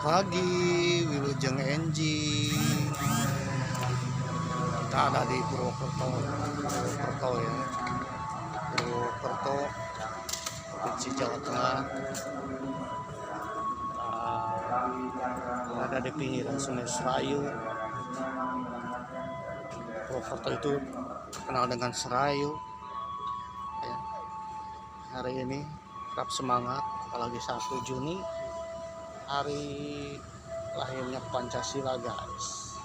pagi, Wilujeng Enji. Kita ada di Purwokerto ya. Purwokerto, Provinsi Jawa Tengah. Ada di pinggiran Sungai Serayu. Purwokerto itu terkenal dengan Serayu. Ya. Hari ini tetap semangat, apalagi 1 Juni. Hari lahirnya Pancasila, guys.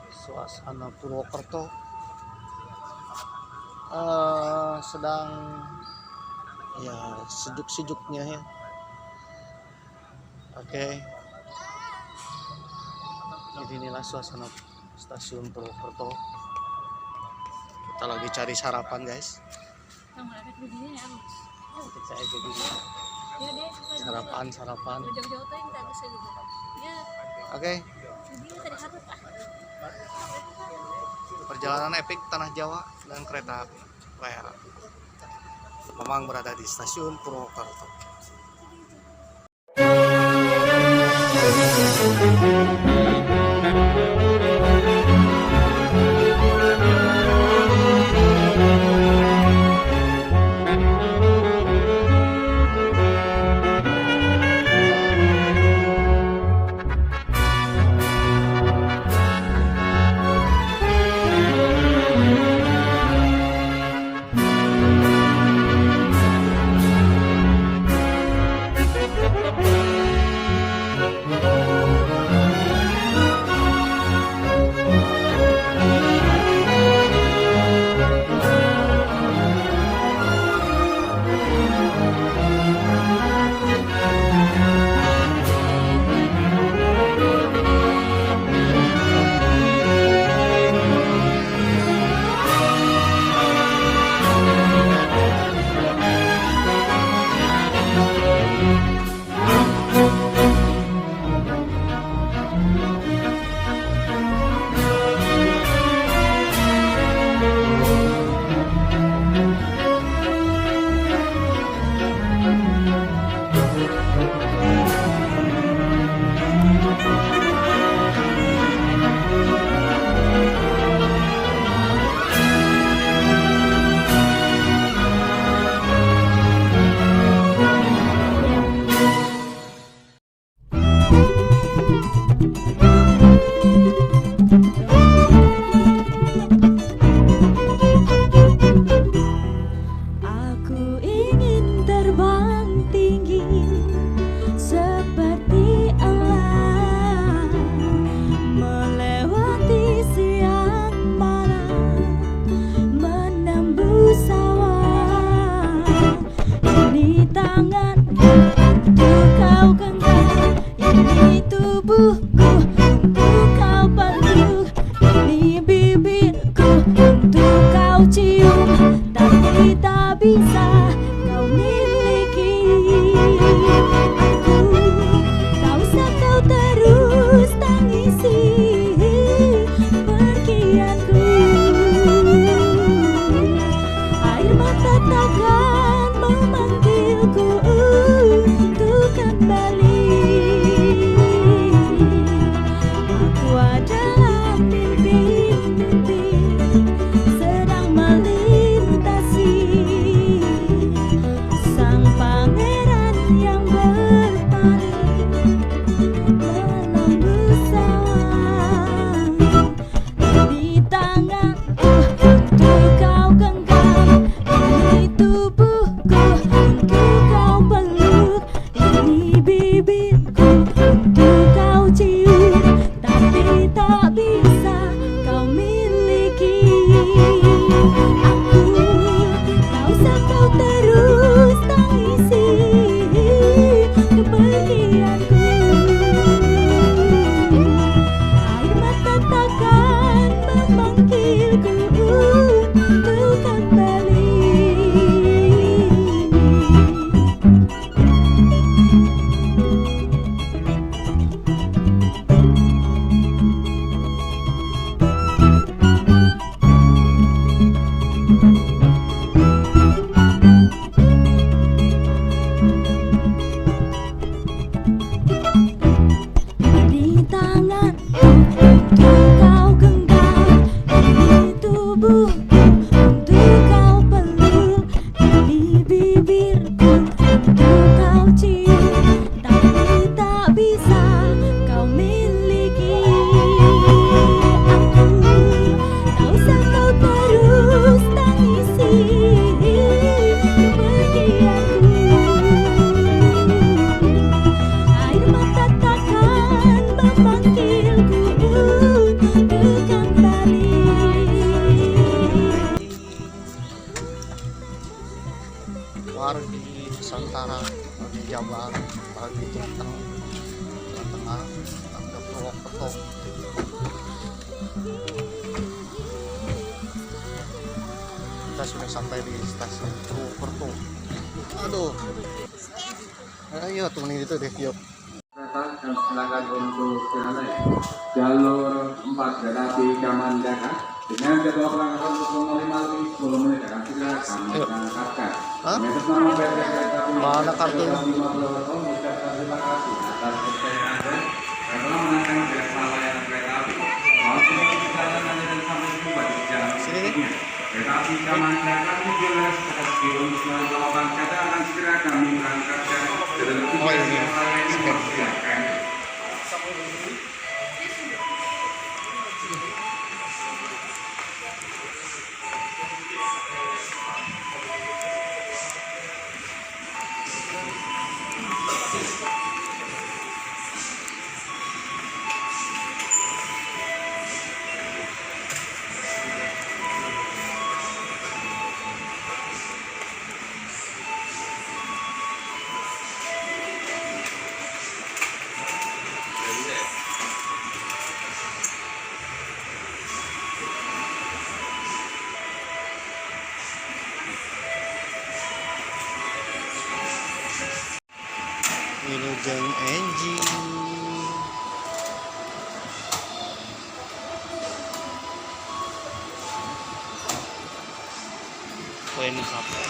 Suasana Purwokerto sedang ya sejuk-sejuknya ya. Oke. Inilah suasana stasiun Purwokerto. Kita lagi cari sarapan, guys. Saya jadi sarapan. Oke. Perjalanan epik tanah Jawa dan kereta rel. Memang berada di stasiun Purwokerto. Tubuhku Wargi Nusantara, Wargi Jabar, Wargi Jateng, Jawa Tengah, ada Purwokerto. Kita sudah sampai di stasiun Purwokerto. Aduh, ayo turunin itu deh, yuk. Kereta dan silakan untuk jalur 4 kereta api Kamandaka dengan jadwal keberangkatan pukul 5 lebih 10 menit akan segera kami berangkatkan. Atas nama PT Kereta Api Mana kartunya? 50 tahun mengucapkan terima kasih atas kepercayaan Anda yang telah menangkan jasa layanan kereta api. Mohon semoga perjalanan Anda dan sampai jumpa di jalan berikutnya. Kereta api Kamandaka 17 Kokoski untuk melakukan kereta akan segera kami berangkatkan dari Oh ini, silakan. Wilujeng Enji. Poin apa?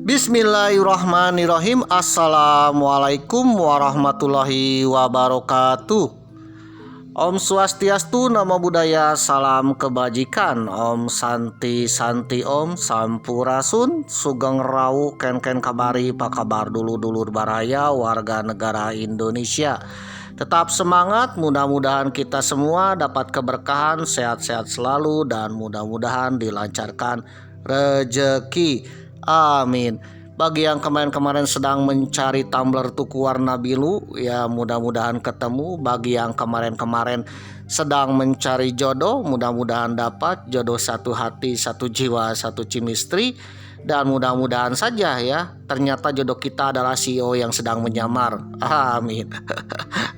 Bismillahirrahmanirrahim. Assalamualaikum warahmatullahi wabarakatuh. Om Swastiastu, Namo Buddhaya, salam kebajikan. Om Santi Santi Om, Sampurasun, Sugeng Rawu, Ken kabari, pakabar dulur-dulur baraya, warga negara Indonesia. Tetap semangat, mudah-mudahan kita semua dapat keberkahan, sehat-sehat selalu, dan mudah-mudahan dilancarkan rezeki. Amin. Bagi yang kemarin-kemarin sedang mencari tumbler tuku warna biru, ya mudah-mudahan ketemu. Bagi yang kemarin-kemarin sedang mencari jodoh, mudah-mudahan dapat jodoh satu hati, satu jiwa, satu chemistry. Dan mudah-mudahan saja ya, ternyata jodoh kita adalah CEO yang sedang menyamar. Amin.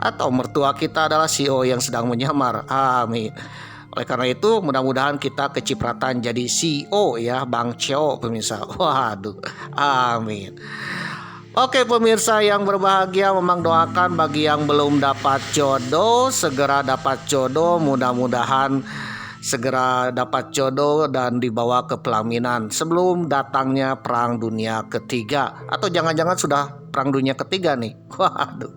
Atau mertua kita adalah CEO yang sedang menyamar. Amin. Oleh karena itu mudah-mudahan kita kecipratan jadi CEO ya, Bang Cio pemirsa. Waduh, amin. Oke pemirsa yang berbahagia, memang doakan bagi yang belum dapat jodoh segera dapat jodoh, mudah-mudahan segera dapat jodoh dan dibawa ke pelaminan sebelum datangnya perang dunia ketiga. Atau jangan-jangan sudah perang dunia ketiga nih. Waduh.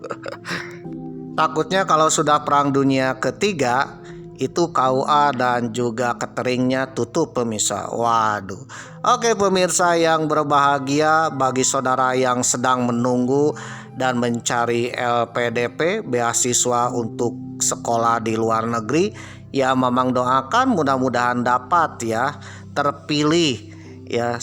Takutnya kalau sudah perang dunia ketiga itu KUA dan juga cateringnya tutup pemirsa. Waduh. Oke pemirsa yang berbahagia, bagi saudara yang sedang menunggu dan mencari LPDP, beasiswa untuk sekolah di luar negeri, ya memang doakan mudah-mudahan dapat ya, terpilih ya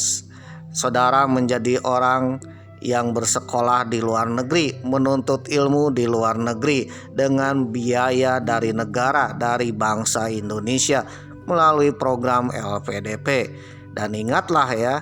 saudara menjadi orang yang bersekolah di luar negeri, menuntut ilmu di luar negeri dengan biaya dari negara, dari bangsa Indonesia melalui program LPDP. Dan ingatlah ya,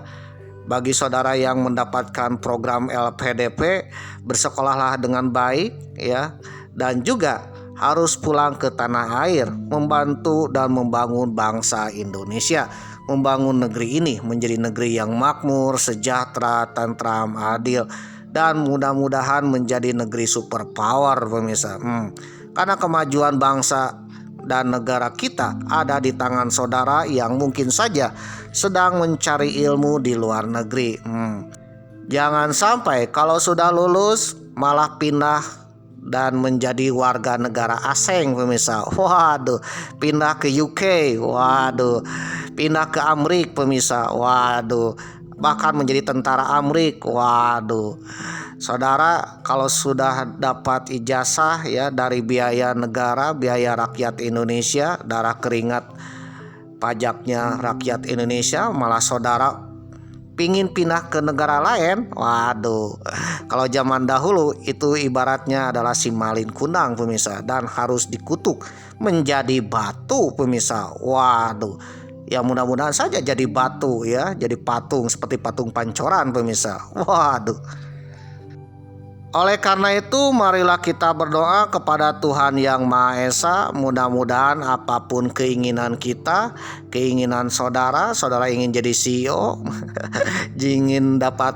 bagi saudara yang mendapatkan program LPDP, bersekolahlah dengan baik ya, dan juga harus pulang ke tanah air, membantu dan membangun bangsa Indonesia, membangun negeri ini menjadi negeri yang makmur, sejahtera, tentram, adil, dan mudah-mudahan menjadi negeri superpower pemirsa. Karena kemajuan bangsa dan negara kita ada di tangan saudara yang mungkin saja sedang mencari ilmu di luar negeri. Jangan sampai kalau sudah lulus malah pindah dan menjadi warga negara asing pemirsa. Waduh, pindah ke UK, waduh, pindah ke Amerika pemirsa, waduh, bahkan menjadi tentara Amerika. Waduh, saudara kalau sudah dapat ijazah ya dari biaya negara, biaya rakyat Indonesia, darah keringat pajaknya rakyat Indonesia, malah saudara pingin pindah ke negara lain. Waduh, kalau zaman dahulu itu ibaratnya adalah si malin kundang pemirsa, dan harus dikutuk menjadi batu pemirsa. Waduh, ya mudah-mudahan saja jadi batu ya, jadi patung seperti patung Pancoran pemirsa. Waduh. Oleh karena itu marilah kita berdoa kepada Tuhan Yang Maha Esa, mudah-mudahan apapun keinginan kita, keinginan saudara ingin jadi CEO, ingin dapat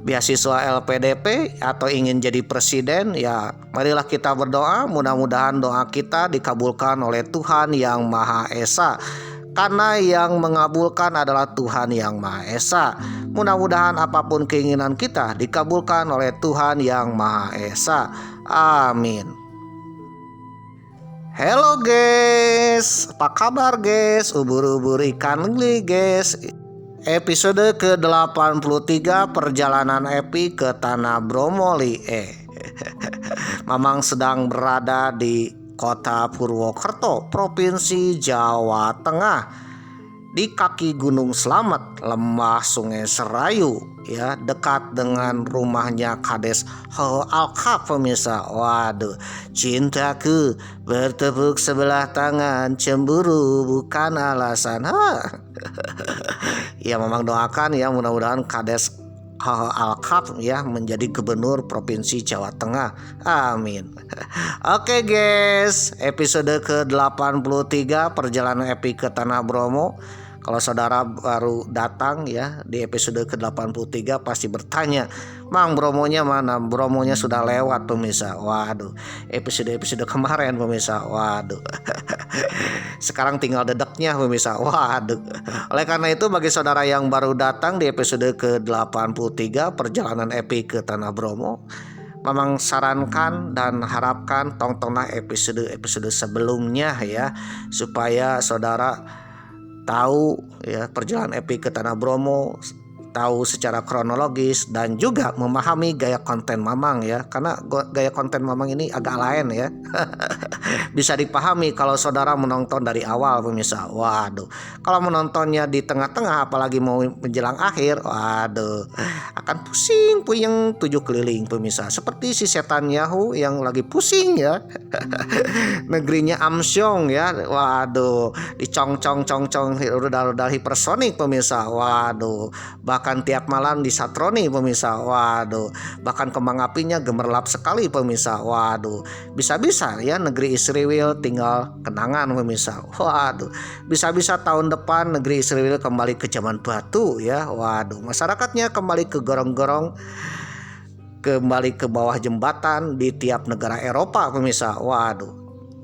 beasiswa LPDP atau ingin jadi presiden, ya marilah kita berdoa, mudah-mudahan doa kita dikabulkan oleh Tuhan Yang Maha Esa. Karena yang mengabulkan adalah Tuhan Yang Maha Esa. Mudah-mudahan apapun keinginan kita dikabulkan oleh Tuhan Yang Maha Esa. Amin. Hello guys, apa kabar guys? Ubur-ubur ikan lili guys. Episode ke-83 perjalanan Epi ke Tanah Bromo li. Mamang sedang berada di Kota Purwokerto, Provinsi Jawa Tengah. Di kaki Gunung Slamet, lembah Sungai Serayu, ya, dekat dengan rumahnya Kades Alkaf pemirsa. Waduh, cintaku bertepuk sebelah tangan, cemburu bukan alasan. Ya, memang doakan ya, mudah-mudahan Kades Alkaf ya menjadi gubernur Provinsi Jawa Tengah. Amin. Oke guys, episode ke-83 perjalanan Epi ke Tanah Bromo. Kalau saudara baru datang ya di episode ke-83 pasti bertanya, Mang Bromonya mana? Bromonya sudah lewat pemirsa. Waduh, episode kemarin pemirsa. Waduh. Sekarang tinggal dedeknya pemirsa. Waduh. Oleh karena itu bagi saudara yang baru datang di episode ke-83 perjalanan Epi ke Tanah Bromo, Mamang sarankan dan harapkan tontonlah episode sebelumnya ya, supaya saudara tahu ya perjalanan Epi ke Tanah Bromo, tahu secara kronologis dan juga memahami gaya konten Mamang ya, karena gaya konten Mamang ini agak lain ya. Bisa dipahami kalau saudara menonton dari awal pemirsa. Waduh, kalau menontonnya di tengah-tengah apalagi mau menjelang akhir, waduh, akan pusing puyeng 7 keliling pemirsa, seperti si setan Yahoo yang lagi pusing ya. Negerinya Amsyong ya. Waduh, dicong-cong rudal hipersonik pemirsa. Waduh, bahkan tiap malam disatroni pemirsa. Waduh, bahkan kembang apinya gemerlap sekali pemirsa. Waduh, bisa-bisa ya negeri Israel tinggal kenangan pemirsa. Waduh, bisa-bisa tahun depan negeri Israel kembali ke zaman batu ya. Waduh, masyarakatnya kembali ke gorong-gorong, kembali ke bawah jembatan di tiap negara Eropa pemirsa. Waduh,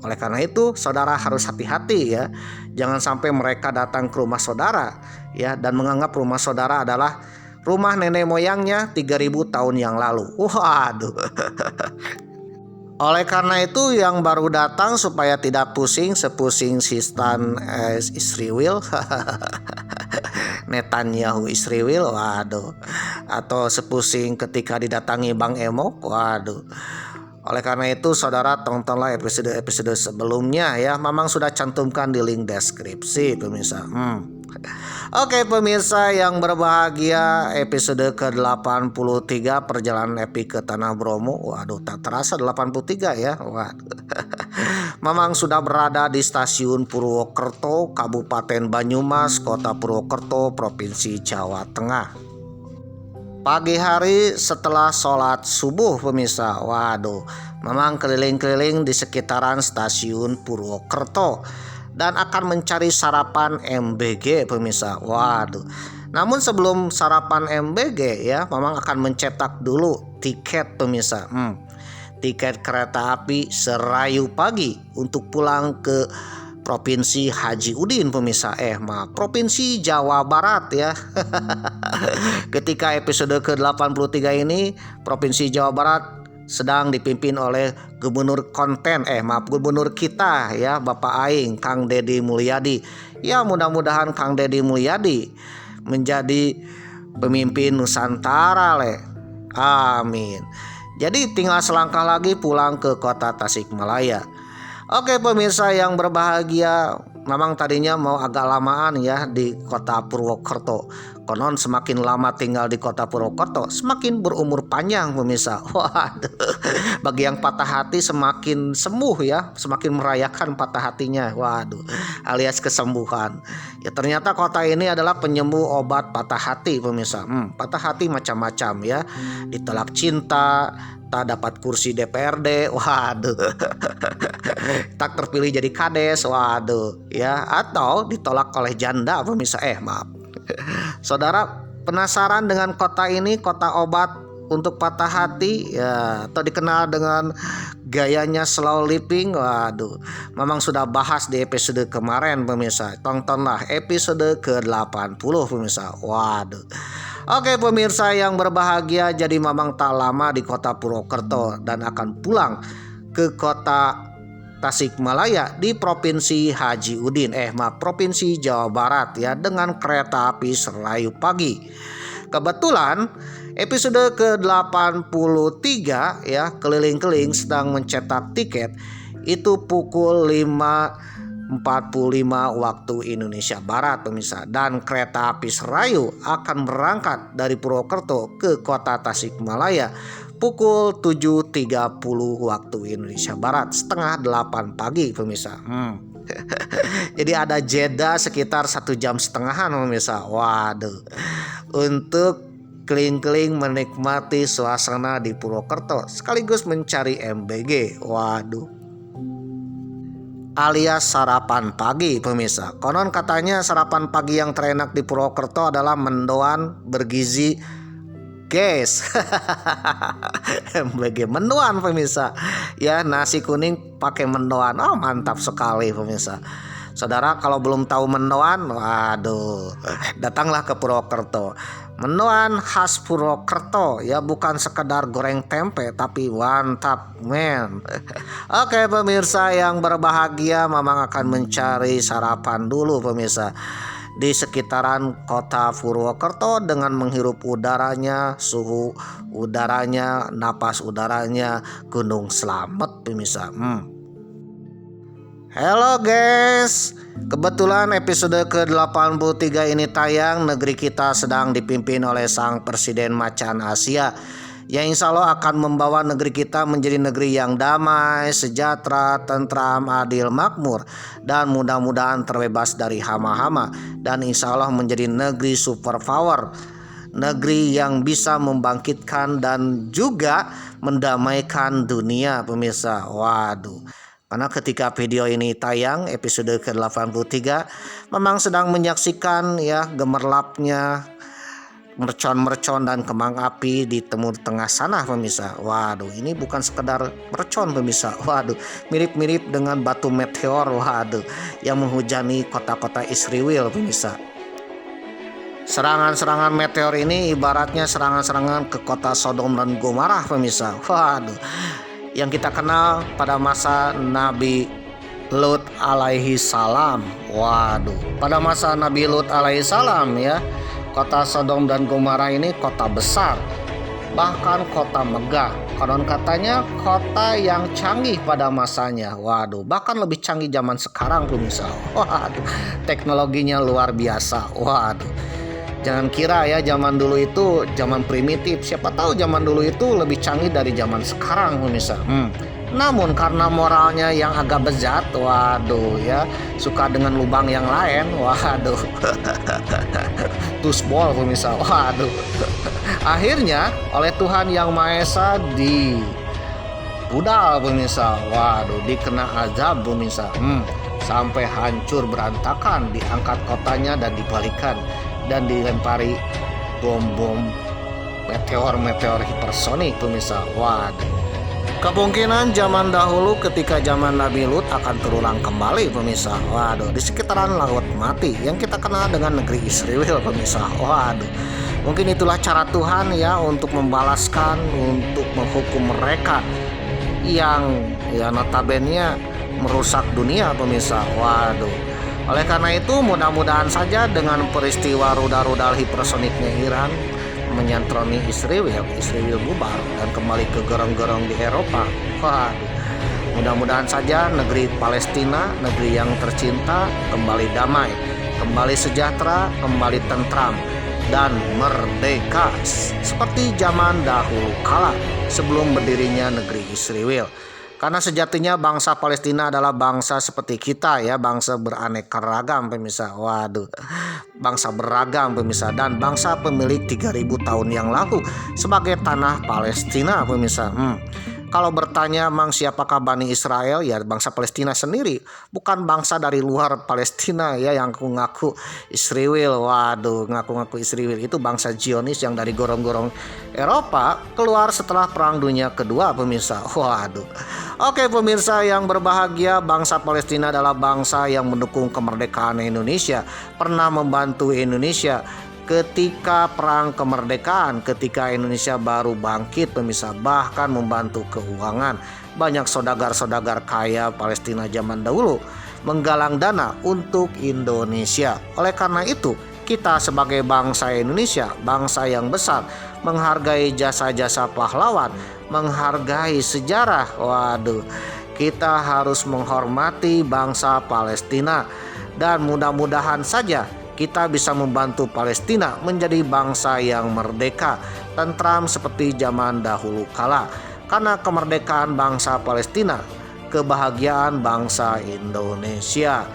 oleh karena itu saudara harus hati-hati ya, jangan sampai mereka datang ke rumah saudara ya dan menganggap rumah saudara adalah rumah nenek moyangnya 3000 tahun yang lalu. Waduh. Oleh karena itu yang baru datang supaya tidak pusing sepusing sistan Israel. Netanyahu Israel, waduh, atau sepusing ketika didatangi Bang Emo, waduh. Oleh karena itu saudara tontonlah episode sebelumnya ya, Mamang sudah cantumkan di link deskripsi pemirsa. Oke pemirsa yang berbahagia, episode ke-83 perjalanan Epi ke Tanah Bromo. Waduh, tak terasa 83 ya. Waduh. Mamang sudah berada di stasiun Purwokerto, Kabupaten Banyumas, Kota Purwokerto, Provinsi Jawa Tengah. Pagi hari setelah sholat subuh pemirsa. Waduh, Mamang keliling-keliling di sekitaran stasiun Purwokerto dan akan mencari sarapan MBG pemirsa. Waduh, namun sebelum sarapan MBG ya, Mamang akan mencetak dulu tiket pemirsa. Tiket kereta api Serayu pagi untuk pulang ke Provinsi Haji Udin pemirsa. Provinsi Jawa Barat ya. Ketika episode ke-83 ini Provinsi Jawa Barat sedang dipimpin oleh gubernur gubernur kita ya, Bapak Aing Kang Deddy Mulyadi. Ya, mudah-mudahan Kang Deddy Mulyadi menjadi pemimpin Nusantara le. Amin. Jadi tinggal selangkah lagi pulang ke kota Tasikmalaya. Oke pemirsa yang berbahagia, Mamang tadinya mau agak lamaan ya di Kota Purwokerto. Konon semakin lama tinggal di Kota Purwokerto semakin berumur panjang pemirsa. Waduh, bagi yang patah hati semakin sembuh ya, semakin merayakan patah hatinya. Waduh, alias kesembuhan. Ya ternyata kota ini adalah penyembuh obat patah hati pemirsa. Patah hati macam-macam ya, ditolak cinta, tak dapat kursi DPRD, waduh, tak terpilih jadi kades, waduh, ya, atau ditolak oleh janda pemirsa. Maaf, saudara penasaran dengan kota ini, kota obat untuk patah hati ya, atau dikenal dengan gayanya slow living? Waduh, Mamang sudah bahas di episode kemarin pemirsa. Tontonlah episode ke-80 pemirsa. Waduh. Oke pemirsa yang berbahagia, jadi Mamang tak lama di Kota Purwokerto dan akan pulang ke kota Tasikmalaya di Provinsi Provinsi Jawa Barat ya, dengan kereta api Serayu pagi. Kebetulan episode ke-83 ya, keliling-keliling sedang mencetak tiket itu pukul 5.45 waktu Indonesia Barat pemirsa, dan kereta api Serayu akan berangkat dari Purwokerto ke kota Tasikmalaya pukul 7.30 waktu Indonesia Barat, setengah 8 pagi pemirsa. Jadi ada jeda sekitar 1,5 jam pemirsa. Waduh, untuk keliling-keliling menikmati suasana di Purwokerto sekaligus mencari MBG. Waduh, alias sarapan pagi pemirsa. Konon katanya sarapan pagi yang terenak di Purwokerto adalah mendoan bergizi guys. MBG mendoan pemirsa ya, nasi kuning pakai mendoan. Oh, mantap sekali pemirsa. Saudara kalau belum tahu mendoan, waduh, datanglah ke Purwokerto. Mendoan khas Purwokerto ya, bukan sekedar goreng tempe tapi mantap men. Oke pemirsa yang berbahagia, Mamang akan mencari sarapan dulu pemirsa di sekitaran kota Purwokerto dengan menghirup udaranya, suhu udaranya, napas udaranya Gunung Slamet pemirsa. Halo guys, kebetulan episode ke-83 ini tayang. Negeri kita sedang dipimpin oleh sang Presiden Macan Asia yang insya Allah akan membawa negeri kita menjadi negeri yang damai, sejahtera, tentram, adil, makmur, dan mudah-mudahan terbebas dari hama-hama, dan insya Allah menjadi negeri superpower, negeri yang bisa membangkitkan dan juga mendamaikan dunia pemirsa. Waduh, karena ketika video ini tayang episode ke-83, memang sedang menyaksikan ya gemerlapnya mercon-mercon dan kembang api di timur tengah sana pemirsa. Waduh, ini bukan sekedar mercon pemirsa. Waduh, mirip-mirip dengan batu meteor, waduh, yang menghujani kota-kota Israel pemirsa. Serangan-serangan meteor ini ibaratnya serangan-serangan ke kota Sodom dan Gomorrah pemirsa. Waduh, yang kita kenal pada masa Nabi Lut alaihi salam. Waduh, pada masa Nabi Lut alaihi salam ya, kota Sodom dan Gomorrah ini kota besar, bahkan kota megah. Konon katanya kota yang canggih pada masanya. Waduh, bahkan lebih canggih zaman sekarang pemirsa. Waduh, teknologinya luar biasa. Waduh, jangan kira ya zaman dulu itu zaman primitif. Siapa tahu zaman dulu itu lebih canggih dari zaman sekarang pemirsa. Namun karena moralnya yang agak bejat, waduh ya, suka dengan lubang yang lain, waduh, tusbol pemirsa, waduh. Akhirnya oleh Tuhan Yang Maha Esa budal pemirsa, waduh, dikena azab pemirsa, sampai hancur berantakan, diangkat kotanya dan dibalikan dan dilempari bom-bom meteor hipersonik pemirsa. Waduh, kemungkinan zaman dahulu ketika zaman Nabi Lut akan terulang kembali pemirsa. Waduh, di sekitaran Laut Mati yang kita kenal dengan negeri Israel pemirsa. Waduh, mungkin itulah cara Tuhan ya untuk membalaskan, untuk menghukum mereka yang ya notabene merusak dunia pemirsa. Waduh, oleh karena itu mudah-mudahan saja dengan peristiwa rudal hipersoniknya Iran menyantroni Israel bubar dan kembali ke gerong-gerong di Eropa. Waduh, mudah-mudahan saja negeri Palestina, negeri yang tercinta, kembali damai, kembali sejahtera, kembali tentram dan merdeka seperti zaman dahulu kala sebelum berdirinya negeri Israel. Karena sejatinya bangsa Palestina adalah bangsa seperti kita ya, bangsa beraneka ragam pemirsa. Waduh, bangsa beragam pemirsa, dan bangsa pemilik 3000 tahun yang lalu sebagai tanah Palestina pemirsa. Kalau bertanya memang siapakah Bani Israel, ya bangsa Palestina sendiri, bukan bangsa dari luar Palestina ya yang ngaku Israel. Waduh, ngaku-ngaku Israel itu bangsa Zionis yang dari gorong-gorong Eropa keluar setelah Perang Dunia Kedua pemirsa. Waduh. Oke pemirsa yang berbahagia, bangsa Palestina adalah bangsa yang mendukung kemerdekaan Indonesia, pernah membantu Indonesia ketika perang kemerdekaan, ketika Indonesia baru bangkit pemirsa, bahkan membantu keuangan banyak saudagar-saudagar kaya Palestina zaman dahulu menggalang dana untuk Indonesia. Oleh karena itu, kita sebagai bangsa Indonesia, bangsa yang besar, menghargai jasa-jasa pahlawan, menghargai sejarah. Waduh, kita harus menghormati bangsa Palestina, dan mudah-mudahan saja kita bisa membantu Palestina menjadi bangsa yang merdeka, tentram seperti zaman dahulu kala. Karena kemerdekaan bangsa Palestina, kebahagiaan bangsa Indonesia.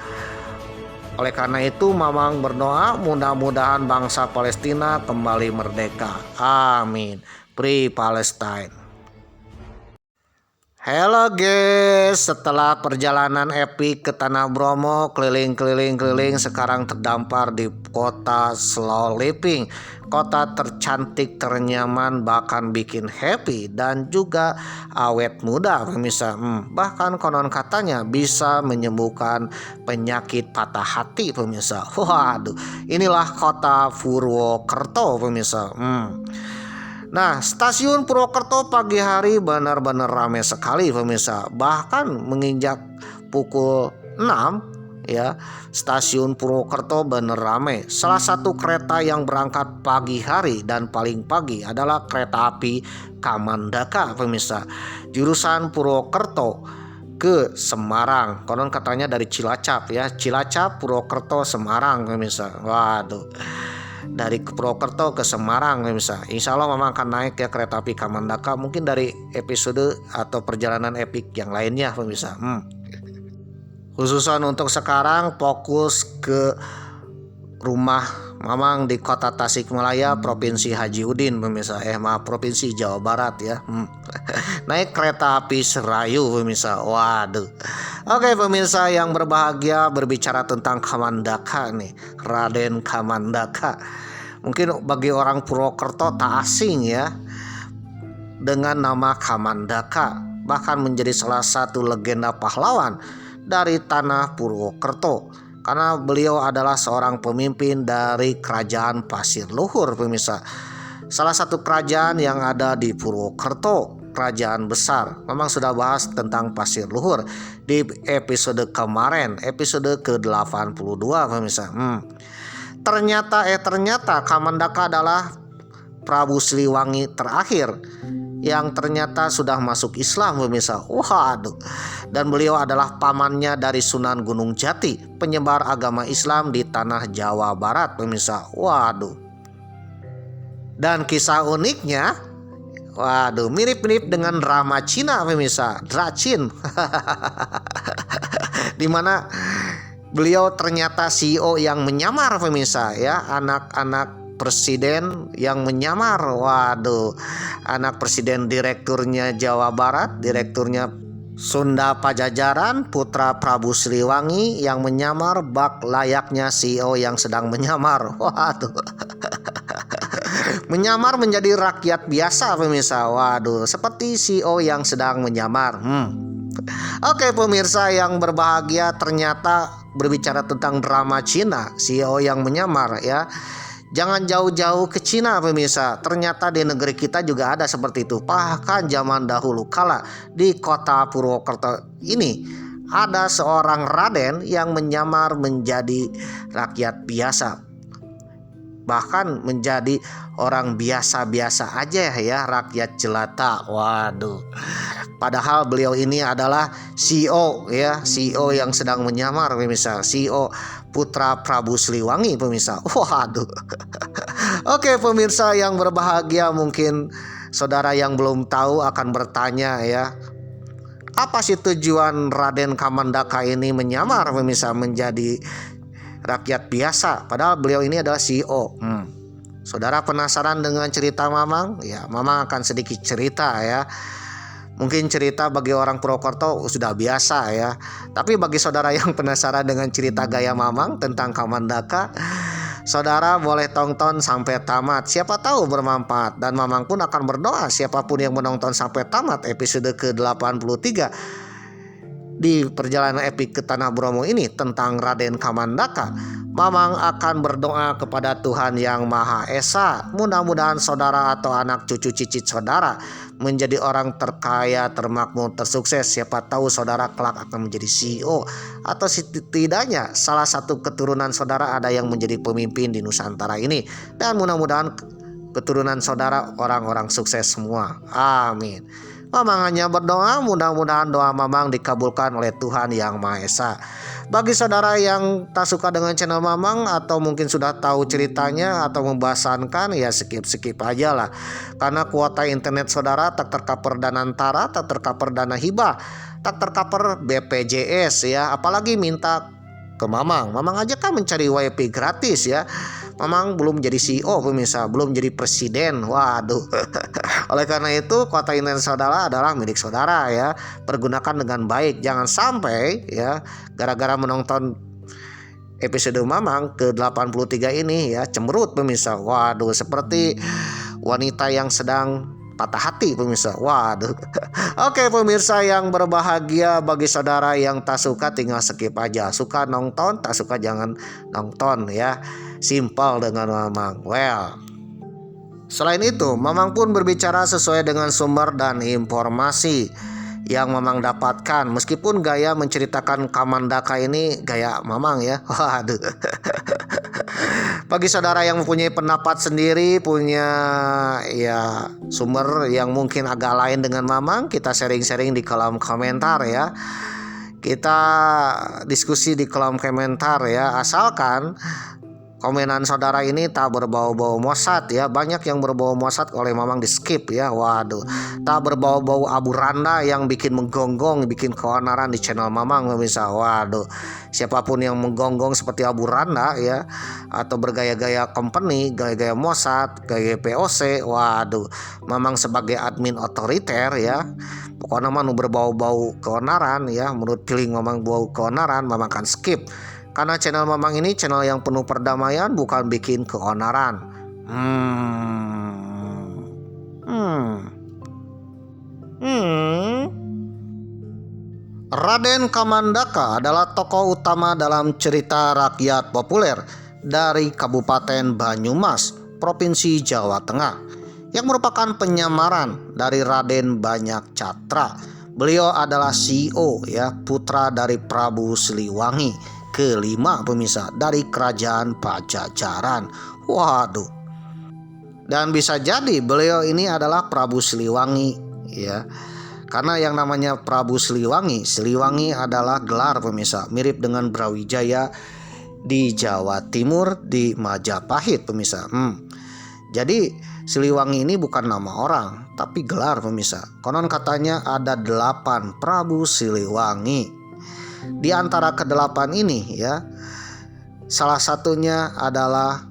Oleh karena itu, Mamang berdoa mudah-mudahan bangsa Palestina kembali merdeka. Amin. Free Palestine. Halo guys, setelah perjalanan epik ke Tanah Bromo, keliling, sekarang terdampar di kota Slow Living, kota tercantik, ternyaman, bahkan bikin happy dan juga awet muda pemirsa. Bahkan konon katanya bisa menyembuhkan penyakit patah hati pemirsa. Waduh, inilah kota Purwokerto pemirsa. Nah, stasiun Purwokerto pagi hari benar-benar ramai sekali pemirsa. Bahkan menginjak pukul 6 ya, stasiun Purwokerto benar ramai. Salah satu kereta yang berangkat pagi hari dan paling pagi adalah kereta api Kamandaka pemirsa. Jurusan Purwokerto ke Semarang. Konon katanya dari Cilacap ya. Cilacap, Purwokerto, Semarang pemirsa. Waduh. Dari Purwokerto ke Semarang pemirsa. Insya Allah Mamang akan naik ya kereta api Kamandaka, mungkin dari episode atau perjalanan epik yang lainnya pemirsa. Khususan untuk sekarang fokus ke rumah Mamang di kota Tasikmalaya, Provinsi Haji Udin pemirsa. Provinsi Jawa Barat ya. Naik kereta api Serayu pemirsa. Waduh. Oke pemirsa yang berbahagia, berbicara tentang Kamandaka nih, Raden Kamandaka. Mungkin bagi orang Purwokerto tak asing ya dengan nama Kamandaka, bahkan menjadi salah satu legenda pahlawan dari tanah Purwokerto, karena beliau adalah seorang pemimpin dari kerajaan Pasir Luhur pemirsa. Salah satu kerajaan yang ada di Purwokerto, kerajaan besar. Memang sudah bahas tentang Pasir Luhur di episode kemarin, episode ke-82 pemirsa. Ternyata Kamandaka adalah Prabu Siliwangi terakhir yang ternyata sudah masuk Islam pemirsa. Waduh. Dan beliau adalah pamannya dari Sunan Gunung Jati, penyebar agama Islam di tanah Jawa Barat pemirsa. Waduh. Dan kisah uniknya, waduh, mirip-mirip dengan drama Cina pemirsa, Dracin. Dimana beliau ternyata CEO yang menyamar pemirsa ya, anak-anak presiden yang menyamar. Waduh, anak presiden direkturnya Jawa Barat, direkturnya Sunda Pajajaran, putra Prabu Siliwangi yang menyamar bak layaknya CEO yang sedang menyamar. Waduh. Menyamar menjadi rakyat biasa pemirsa. Waduh, seperti CEO yang sedang menyamar. Oke pemirsa yang berbahagia, ternyata berbicara tentang drama Cina, CEO yang menyamar ya. Jangan jauh-jauh ke Cina pemirsa. Ternyata di negeri kita juga ada seperti itu. Bahkan zaman dahulu kala di kota Purwokerto ini ada seorang raden yang menyamar menjadi rakyat biasa, bahkan menjadi orang biasa-biasa aja ya, rakyat jelata. Waduh. Padahal beliau ini adalah CEO ya, CEO yang sedang menyamar pemirsa, CEO putra Prabu Siliwangi pemirsa. Waduh. Oke pemirsa yang berbahagia, mungkin saudara yang belum tahu akan bertanya ya, apa sih tujuan Raden Kamandaka ini menyamar pemirsa menjadi rakyat biasa, padahal beliau ini adalah CEO. Saudara penasaran dengan cerita Mamang? Ya, Mamang akan sedikit cerita ya. Mungkin cerita bagi orang Purwokerto sudah biasa ya. Tapi bagi saudara yang penasaran dengan cerita gaya Mamang tentang Kamandaka, saudara boleh tonton sampai tamat. Siapa tahu bermanfaat, dan Mamang pun akan berdoa siapapun yang menonton sampai tamat episode ke-83 Di perjalanan epik ke Tanah Bromo ini tentang Raden Kamandaka, Mamang akan berdoa kepada Tuhan Yang Maha Esa. Mudah-mudahan saudara atau anak cucu cicit saudara menjadi orang terkaya, termakmur, tersukses. Siapa tahu saudara kelak akan menjadi CEO, atau setidaknya salah satu keturunan saudara ada yang menjadi pemimpin di Nusantara ini. Dan mudah-mudahan keturunan saudara orang-orang sukses semua. Amin. Mamang hanya berdoa, mudah-mudahan doa Mamang dikabulkan oleh Tuhan Yang Maha Esa. Bagi saudara yang tak suka dengan channel Mamang atau mungkin sudah tahu ceritanya atau membosankan, ya skip aja lah. Karena kuota internet saudara tak tercover dana antara, tak tercover dana hibah, tak tercover BPJS ya. Apalagi minta ke Mamang. Mamang aja kan mencari WiFi gratis ya. Mamang belum jadi CEO pemirsa, belum jadi presiden. Waduh. Oleh karena itu kuota internet saudara adalah milik saudara ya. Pergunakan dengan baik. Jangan sampai ya gara-gara menonton episode Mamang ke 83 ini ya cemberut pemirsa. Waduh, seperti wanita yang sedang patah hati pemirsa. Waduh. Oke pemirsa yang berbahagia, bagi saudara yang tak suka tinggal skip aja. Suka nonton, tak suka jangan nonton ya. Simpel dengan Mamang. Well, selain itu Mamang pun berbicara sesuai dengan sumber dan informasi yang Mamang dapatkan. Meskipun gaya menceritakan Kamandaka ini gaya Mamang ya. Waduh. Bagi saudara yang mempunyai pendapat sendiri, punya ya sumber yang mungkin agak lain dengan Mamang, kita sharing-sharing di kolom komentar ya. Kita diskusi di kolom komentar ya, asalkan komenan saudara ini tak berbau-bau Mossad ya. Banyak yang berbau Mossad oleh Mamang di skip ya. Waduh. Tak berbau-bau Abu Randa yang bikin menggonggong, bikin keonaran di channel Mamang pemirsa. Waduh. Siapapun yang menggonggong seperti Abu Randa ya, atau bergaya-gaya company, gaya-gaya Mossad, gaya POC, waduh. Mamang sebagai admin otoriter ya. Pokoknya Mamang berbau-bau keonaran ya. Menurut feeling Mamang bau keonaran, Mamang akan skip. Karena channel Mamang ini channel yang penuh perdamaian, bukan bikin keonaran. Raden Kamandaka adalah tokoh utama dalam cerita rakyat populer dari Kabupaten Banyumas, Provinsi Jawa Tengah, yang merupakan penyamaran dari Raden Banyak Catra. Beliau adalah CEO ya, putra dari Prabu Siliwangi kelima pemirsa dari kerajaan Pajajaran. Waduh. Dan bisa jadi beliau ini adalah Prabu Siliwangi ya. Karena yang namanya Prabu Siliwangi, Siliwangi adalah gelar pemirsa, mirip dengan Brawijaya di Jawa Timur di Majapahit pemirsa. Jadi Siliwangi ini bukan nama orang, tapi gelar pemirsa. Konon katanya ada 8 Prabu Siliwangi. Di antara ke-8 ini ya, salah satunya adalah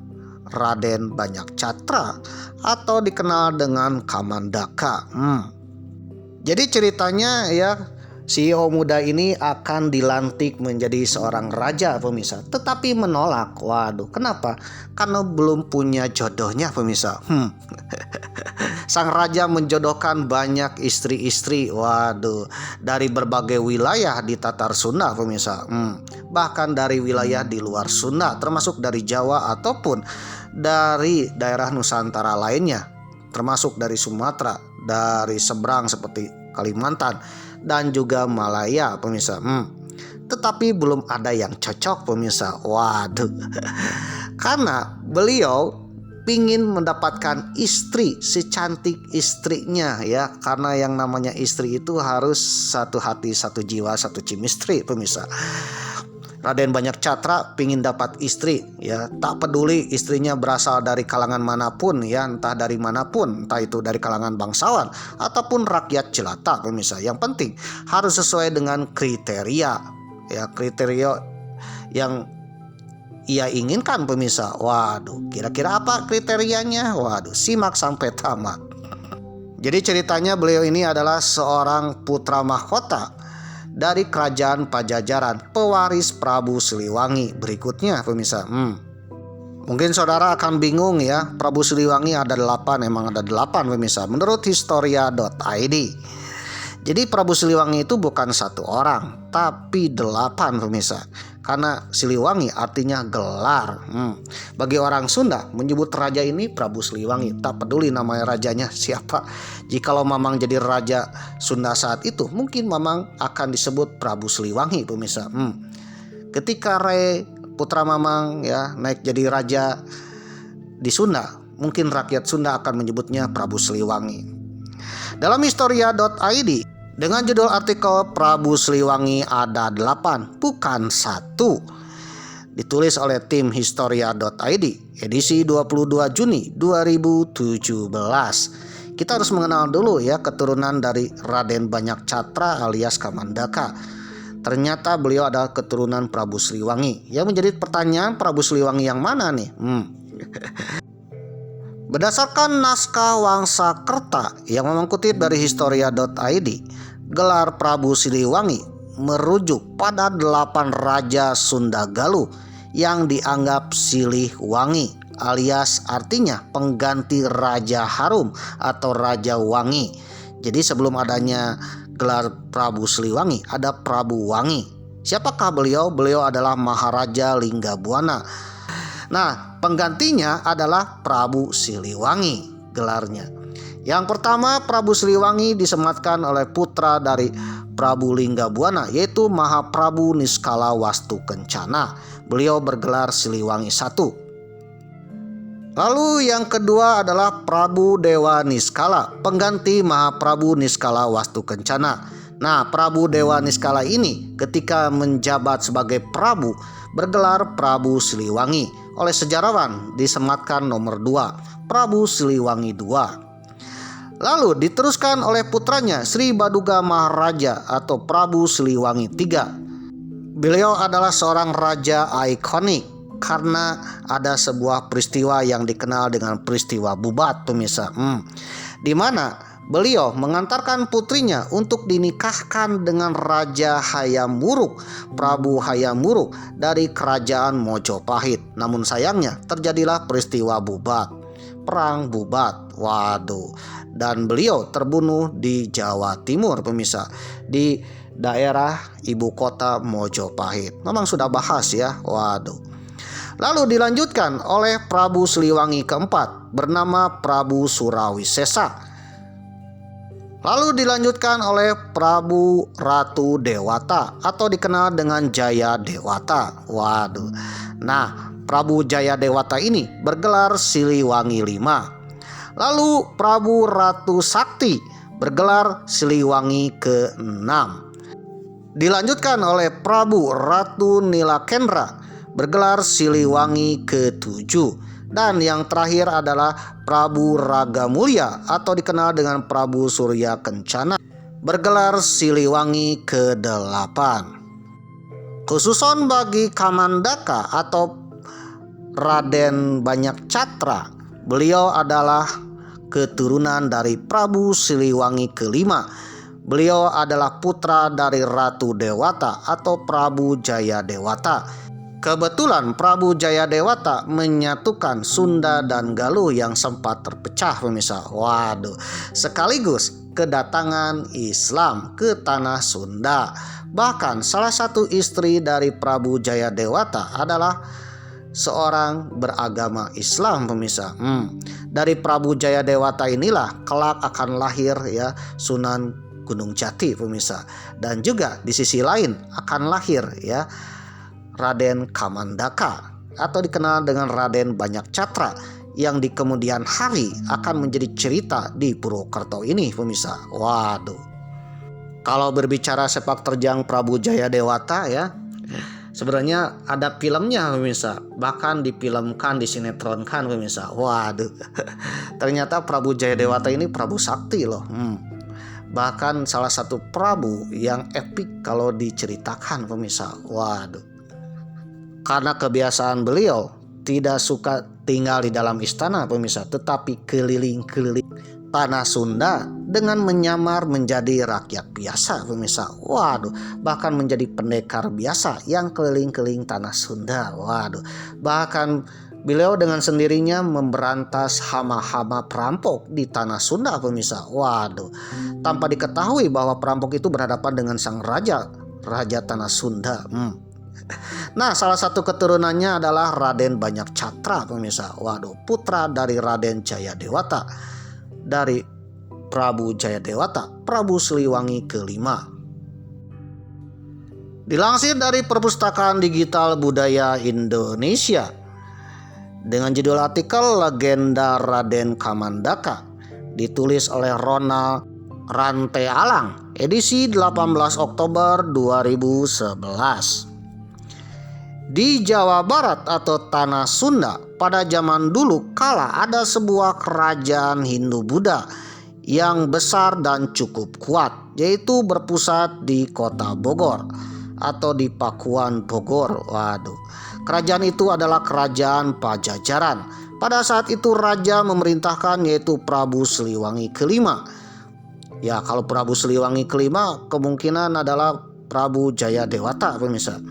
Raden Banyak Catra atau dikenal dengan Kamandaka. Jadi ceritanya ya, CEO muda ini akan dilantik menjadi seorang raja pemirsa, tetapi menolak. Waduh, kenapa? Karena belum punya jodohnya pemirsa. Sang raja menjodohkan banyak istri-istri, waduh, dari berbagai wilayah di Tatar Sunda pemirsa. Bahkan dari wilayah di luar Sunda, termasuk dari Jawa ataupun dari daerah Nusantara lainnya, termasuk dari Sumatera, dari seberang seperti Kalimantan dan juga Malaya pemirsa. Tetapi belum ada yang cocok pemirsa. Waduh. Karena beliau pingin mendapatkan istri secantik istrinya ya. Karena yang namanya istri itu harus satu hati, satu jiwa, satu chemistry pemirsa. Raden Banyak Catra pingin dapat istri ya, tak peduli istrinya berasal dari kalangan manapun ya, entah dari manapun, entah itu dari kalangan bangsawan ataupun rakyat jelata pemirsa. Yang penting harus sesuai dengan kriteria ya, kriteria yang ia inginkan pemirsa. Waduh, kira-kira apa kriterianya? Waduh, simak sampai tamat. Jadi ceritanya beliau ini adalah seorang putra mahkota dari kerajaan Pajajaran, pewaris Prabu Siliwangi. Berikutnya pemirsa, mungkin saudara akan bingung ya, Prabu Siliwangi ada 8, emang ada 8 pemirsa, menurut historia.id. Jadi Prabu Siliwangi itu bukan satu orang, tapi 8 pemirsa. Karena Siliwangi artinya gelar. Bagi orang Sunda menyebut raja ini Prabu Siliwangi, tak peduli namanya rajanya siapa. Jikalau Mamang jadi raja Sunda saat itu, mungkin Mamang akan disebut Prabu Siliwangi pemirsa. Ketika Rai putra Mamang ya naik jadi raja di Sunda, mungkin rakyat Sunda akan menyebutnya Prabu Siliwangi. Dalam historia.id dengan judul artikel Prabu Siliwangi ada 8 bukan 1, ditulis oleh tim historia.id edisi 22 Juni 2017. Kita harus mengenal dulu ya keturunan dari Raden Banyak Catra alias Kamandaka. Ternyata beliau adalah keturunan Prabu Siliwangi. Yang menjadi pertanyaan, Prabu Siliwangi yang mana nih? Berdasarkan naskah Wangsakerta yang mengutip dari historia.id, gelar Prabu Siliwangi merujuk pada 8 raja Sunda Galuh yang dianggap silih wangi, alias artinya pengganti Raja Harum atau Raja Wangi. Jadi sebelum adanya gelar Prabu Siliwangi ada Prabu Wangi. Siapakah beliau? Beliau adalah Maharaja Linggabuana. Nah, penggantinya adalah Prabu Siliwangi gelarnya. Yang pertama, Prabu Siliwangi disematkan oleh putra dari Prabu Linggabuana, yaitu Mahaprabu Niskala Wastu Kencana. Beliau bergelar Siliwangi I. Lalu yang kedua adalah Prabu Dewa Niskala, pengganti Mahaprabu Niskala Wastu Kencana. Nah, Prabu Dewa Niskala ini ketika menjabat sebagai Prabu bergelar Prabu Siliwangi. Oleh sejarawan disematkan nomor 2, Prabu Siliwangi II. Lalu diteruskan oleh putranya Sri Baduga Maharaja atau Prabu Siliwangi III. Beliau adalah seorang raja ikonik karena ada sebuah peristiwa yang dikenal dengan peristiwa Bubat pemirsa. Di mana beliau mengantarkan putrinya untuk dinikahkan dengan Raja Hayam Wuruk, Prabu Hayam Wuruk dari kerajaan Mojopahit. Namun sayangnya terjadilah peristiwa Bubat, perang Bubat. Waduh. Dan beliau terbunuh di Jawa Timur pemirsa, di daerah ibu kota Mojopahit. Memang sudah bahas ya. Waduh. Lalu dilanjutkan oleh Prabu Siliwangi keempat bernama Prabu Surawisesa. Lalu dilanjutkan oleh Prabu Ratu Dewata atau dikenal dengan Jaya Dewata. Waduh. Nah, Prabu Jaya Dewata ini bergelar Siliwangi V. Lalu Prabu Ratu Sakti bergelar Siliwangi ke-6. Dilanjutkan oleh Prabu Ratu Nilakendra bergelar Siliwangi ke-7. Dan yang terakhir adalah Prabu Ragamulya atau dikenal dengan Prabu Surya Kencana bergelar Siliwangi ke-8. Khususon bagi Kamandaka atau Raden Banyak Catra, beliau adalah keturunan dari Prabu Siliwangi ke-5. Beliau adalah putra dari Ratu Dewata atau Prabu Jaya Dewata. Kebetulan Prabu Jaya Dewata menyatukan Sunda dan Galuh yang sempat terpecah pemirsa. Waduh, sekaligus kedatangan Islam ke tanah Sunda. Bahkan salah satu istri dari Prabu Jaya Dewata adalah seorang beragama Islam pemirsa. Dari Prabu Jaya Dewata inilah kelak akan lahir ya Sunan Gunung Jati pemirsa. Dan juga di sisi lain akan lahir ya Raden Kamandaka atau dikenal dengan Raden Banyak Catra yang di kemudian hari akan menjadi cerita di Purwokerto ini pemirsa. Waduh. Kalau berbicara sepak terjang Prabu Jaya Dewata ya, sebenarnya ada filmnya pemirsa, bahkan difilmkan, disinetronkan pemirsa. Waduh. Ternyata Prabu Jaya Dewata ini Prabu Sakti loh. Bahkan salah satu Prabu yang epik kalau diceritakan pemirsa. Waduh. Karena kebiasaan beliau tidak suka tinggal di dalam istana pemirsa, tetapi keliling-keliling tanah Sunda dengan menyamar menjadi rakyat biasa pemirsa. Waduh, bahkan menjadi pendekar biasa yang keliling-keliling tanah Sunda. Waduh, bahkan Beliau dengan sendirinya memberantas hama-hama perampok di tanah Sunda, pemirsa. Waduh, tanpa diketahui bahwa perampok itu berhadapan dengan sang raja tanah Sunda. Nah, salah satu keturunannya adalah Raden Banyak Catra, pemirsa. Waduh, putra dari Raden Jayadewata, dari Prabu Jayadewata, Prabu Siliwangi kelima. Dilansir dari Perpustakaan Digital Budaya Indonesia dengan judul artikel Legenda Raden Kamandaka, ditulis oleh Ronald Rantealang, edisi 18 Oktober 2011. Di Jawa Barat atau Tanah Sunda, pada zaman dulu kala ada sebuah kerajaan Hindu-Buddha yang besar dan cukup kuat, yaitu berpusat di kota Bogor atau di Pakuan Bogor. Waduh, kerajaan itu adalah kerajaan Pajajaran. Pada saat itu raja memerintahkan yaitu Prabu Siliwangi kelima. Ya, kalau Prabu Siliwangi kelima kemungkinan adalah Prabu Jayadewata, pemirsa.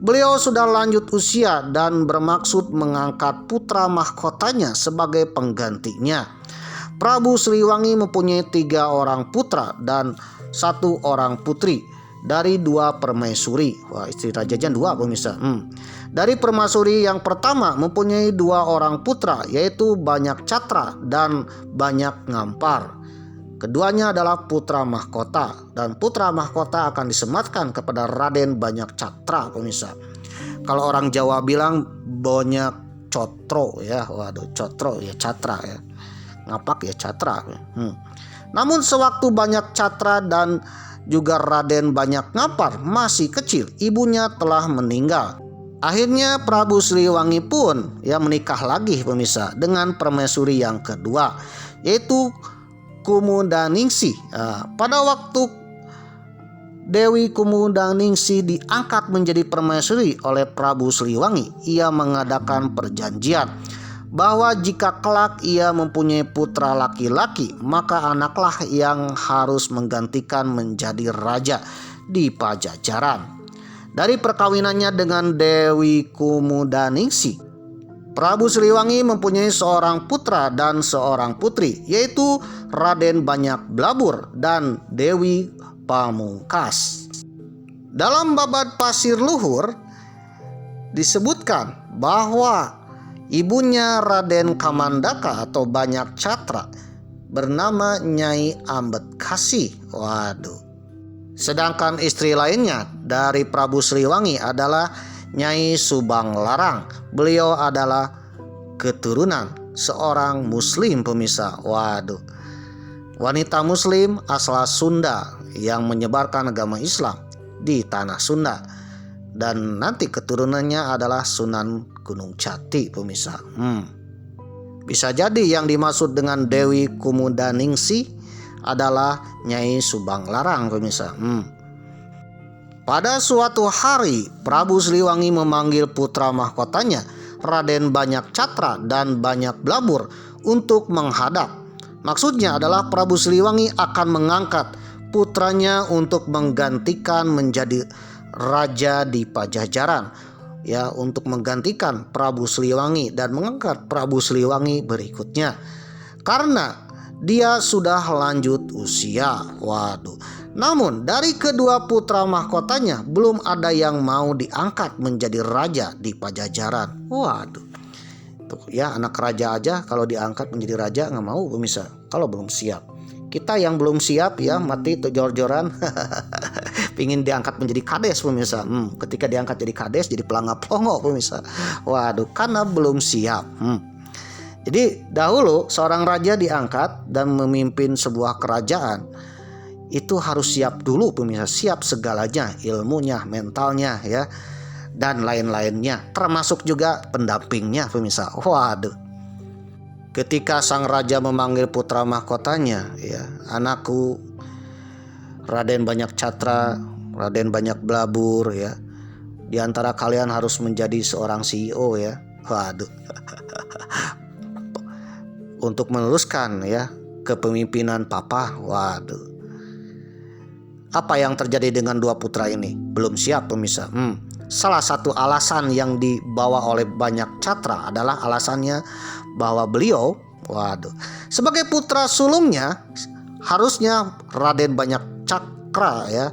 Beliau sudah lanjut usia dan bermaksud mengangkat putra mahkotanya sebagai penggantinya. Prabu Siliwangi mempunyai 3 orang putra dan 1 orang putri dari 2 permaisuri. Wah, istri Raja Jan 2, pemirsa. Dari permaisuri yang pertama mempunyai 2 orang putra, yaitu Banyak Catra dan Banyak Ngampar. Keduanya adalah putra mahkota, dan putra mahkota akan disematkan kepada Raden Banyak Catra, pemirsa. Kalau orang Jawa bilang Banyak Cotro ya, waduh, Cotro ya Catra ya, ngapak ya Catra. Namun sewaktu Banyak Catra dan juga Raden Banyak Ngampar masih kecil, ibunya telah meninggal. Akhirnya Prabu Siliwangi pun ya menikah lagi, pemirsa, dengan permaisuri yang kedua, yaitu Kumudaningsih. Pada waktu Dewi Kumudaningsih diangkat menjadi permaisuri oleh Prabu Siliwangi, ia mengadakan perjanjian bahwa jika kelak ia mempunyai putra laki-laki, maka anaklah yang harus menggantikan menjadi raja di Pajajaran. Dari perkawinannya dengan Dewi Kumudaningsih, Prabu Siliwangi mempunyai seorang putra dan seorang putri, yaitu Raden Banyak Blabur dan Dewi Pamungkas. Dalam Babad Pasir Luhur disebutkan bahwa ibunya Raden Kamandaka atau Banyak Catra bernama Nyai Ambedkasi. Waduh. Sedangkan istri lainnya dari Prabu Siliwangi adalah Nyai Subang Larang. Beliau adalah keturunan seorang muslim, pemirsa. Waduh, wanita muslim asal Sunda yang menyebarkan agama Islam di tanah Sunda, dan nanti keturunannya adalah Sunan Gunung Jati, pemirsa. Bisa jadi yang dimaksud dengan Dewi Kumudaningsih adalah Nyai Subang Larang, pemirsa. Pada suatu hari, Prabu Siliwangi memanggil putra mahkotanya, Raden Banyak Catra dan Banyak Blabur, untuk menghadap. Maksudnya adalah Prabu Siliwangi akan mengangkat putranya untuk menggantikan menjadi raja di Pajajaran, ya, untuk menggantikan Prabu Siliwangi dan mengangkat Prabu Siliwangi berikutnya, karena dia sudah lanjut usia. Waduh. Namun dari kedua putra mahkotanya belum ada yang mau diangkat menjadi raja di Pajajaran. Waduh. Tuh ya, anak raja aja kalau diangkat menjadi raja nggak mau, pemirsa, kalau belum siap. Kita yang belum siap ya mati tuh jor-joran pingin diangkat menjadi kades, pemirsa. Ketika diangkat jadi kades jadi pelanga-pelongo, pemirsa. Waduh, karena belum siap. Jadi dahulu seorang raja diangkat dan memimpin sebuah kerajaan, itu harus siap dulu, pemirsa, siap segalanya, ilmunya, mentalnya ya, dan lain-lainnya, termasuk juga pendampingnya, pemirsa. Waduh. Ketika sang raja memanggil putra mahkotanya, ya, anakku Raden Banyak Catra, Raden Banyak Blabur, ya, di antara kalian harus menjadi seorang CEO ya. Waduh. Untuk meneruskan ya kepemimpinan papa. Waduh. Apa yang terjadi dengan dua putra ini? Belum siap, pemirsa. Salah satu alasan yang dibawa oleh Banyak Catra adalah alasannya bahwa beliau, sebagai putra sulungnya, harusnya Raden Banyak Cakra ya,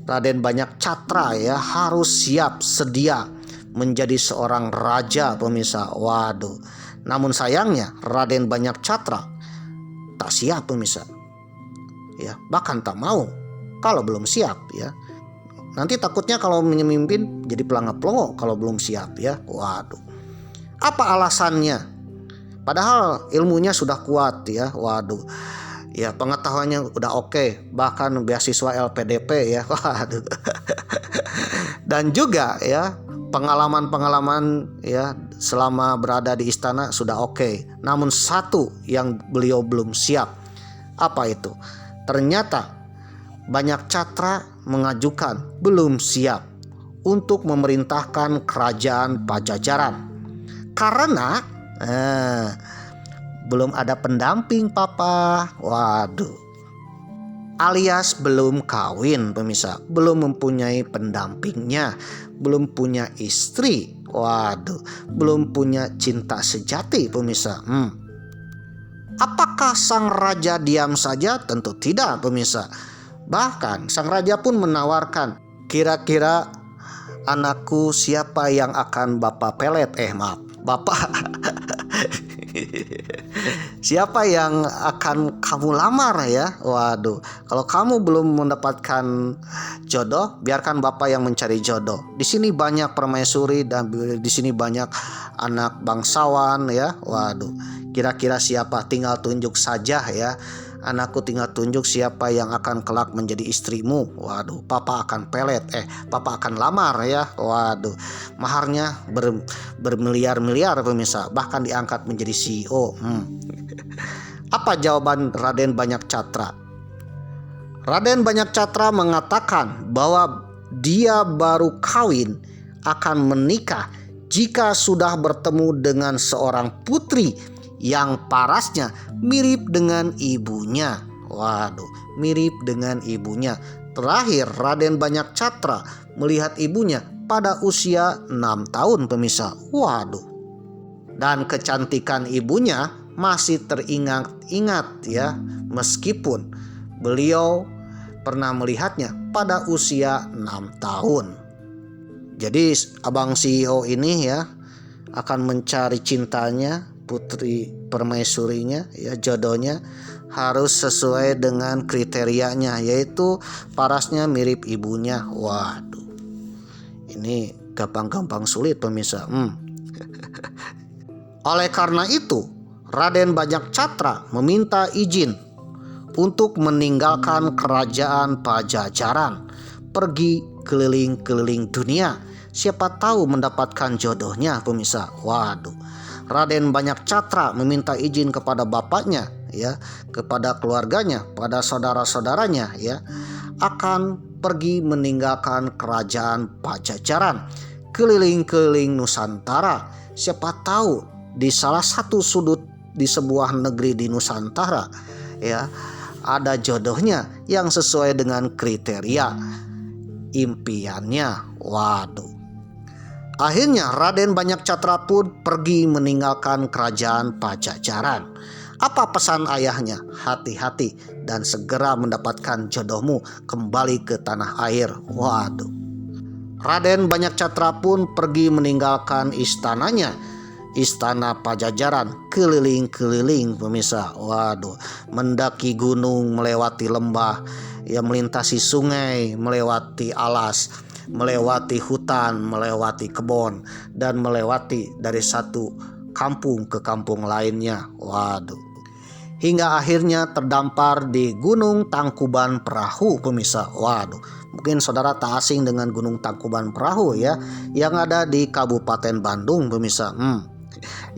Raden Banyak Catra ya, harus siap sedia menjadi seorang raja pemirsa. Namun sayangnya Raden Banyak Catra tak siap pemirsa. Ya, bahkan tak mau kalau belum siap ya. Nanti takutnya kalau memimpin jadi pelangap-pelongo kalau belum siap ya. Apa alasannya? Padahal ilmunya sudah kuat ya. Ya, pengetahuannya udah oke, bahkan beasiswa LPDP ya. Dan juga ya, pengalaman ya selama berada di istana sudah oke. Namun satu yang beliau belum siap. Apa itu? Ternyata Banyak Catra mengajukan belum siap untuk memerintahkan kerajaan Pajajaran karena belum ada pendamping papa. Alias belum kawin pemirsa, belum mempunyai pendampingnya, belum punya istri, belum punya cinta sejati pemirsa. Apakah sang raja diam saja? Tentu tidak pemirsa. Bahkan sang raja pun menawarkan, kira-kira anakku siapa yang akan bapak pelet? Bapak siapa yang akan kamu lamar ya? Kalau kamu belum mendapatkan jodoh, biarkan bapak yang mencari jodoh. Di sini banyak permaisuri dan di sini banyak anak bangsawan ya. Kira-kira siapa? Tinggal tunjuk saja ya. Anakku, tinggal tunjuk siapa yang akan kelak menjadi istrimu. Papa akan pelet, papa akan lamar ya. Maharnya bermiliar-miliar pemirsa, bahkan diangkat menjadi CEO. Apa jawaban Raden Banyak Catra? Raden Banyak Catra mengatakan bahwa dia baru kawin akan menikah jika sudah bertemu dengan seorang putri yang parasnya mirip dengan ibunya. Mirip dengan ibunya. Terakhir Raden Banyak Catra melihat ibunya pada usia 6 tahun pemirsa. Dan kecantikan ibunya masih teringat-ingat ya, meskipun beliau pernah melihatnya pada usia 6 tahun. Jadi abang CEO ini ya akan mencari cintanya, putri permaisurinya ya, jodohnya harus sesuai dengan kriterianya, yaitu parasnya mirip ibunya. Ini gampang-gampang sulit pemirsa. Oleh karena itu Raden Banyak Catra meminta izin untuk meninggalkan kerajaan Pajajaran, pergi keliling-keliling dunia, siapa tahu mendapatkan jodohnya pemirsa. Raden Banyak Catra meminta izin kepada bapaknya ya, kepada keluarganya, pada saudara-saudaranya ya, akan pergi meninggalkan kerajaan Pajajaran, keliling-keliling Nusantara. Siapa tahu di salah satu sudut di sebuah negeri di Nusantara ya, ada jodohnya yang sesuai dengan kriteria impiannya. Akhirnya Raden Banyak Catra pun pergi meninggalkan kerajaan Pajajaran. Apa pesan ayahnya? Hati-hati dan segera mendapatkan jodohmu kembali ke tanah air. Raden Banyak Catra pun pergi meninggalkan istananya, istana Pajajaran, keliling-keliling pemirsa. Mendaki gunung, melewati lembah, ya, melintasi sungai, melewati alas, melewati hutan, melewati kebun, dan melewati dari satu kampung ke kampung lainnya. Hingga akhirnya terdampar di Gunung Tangkuban Perahu pemirsa. Mungkin saudara tak asing dengan Gunung Tangkuban Perahu ya, yang ada di Kabupaten Bandung pemirsa.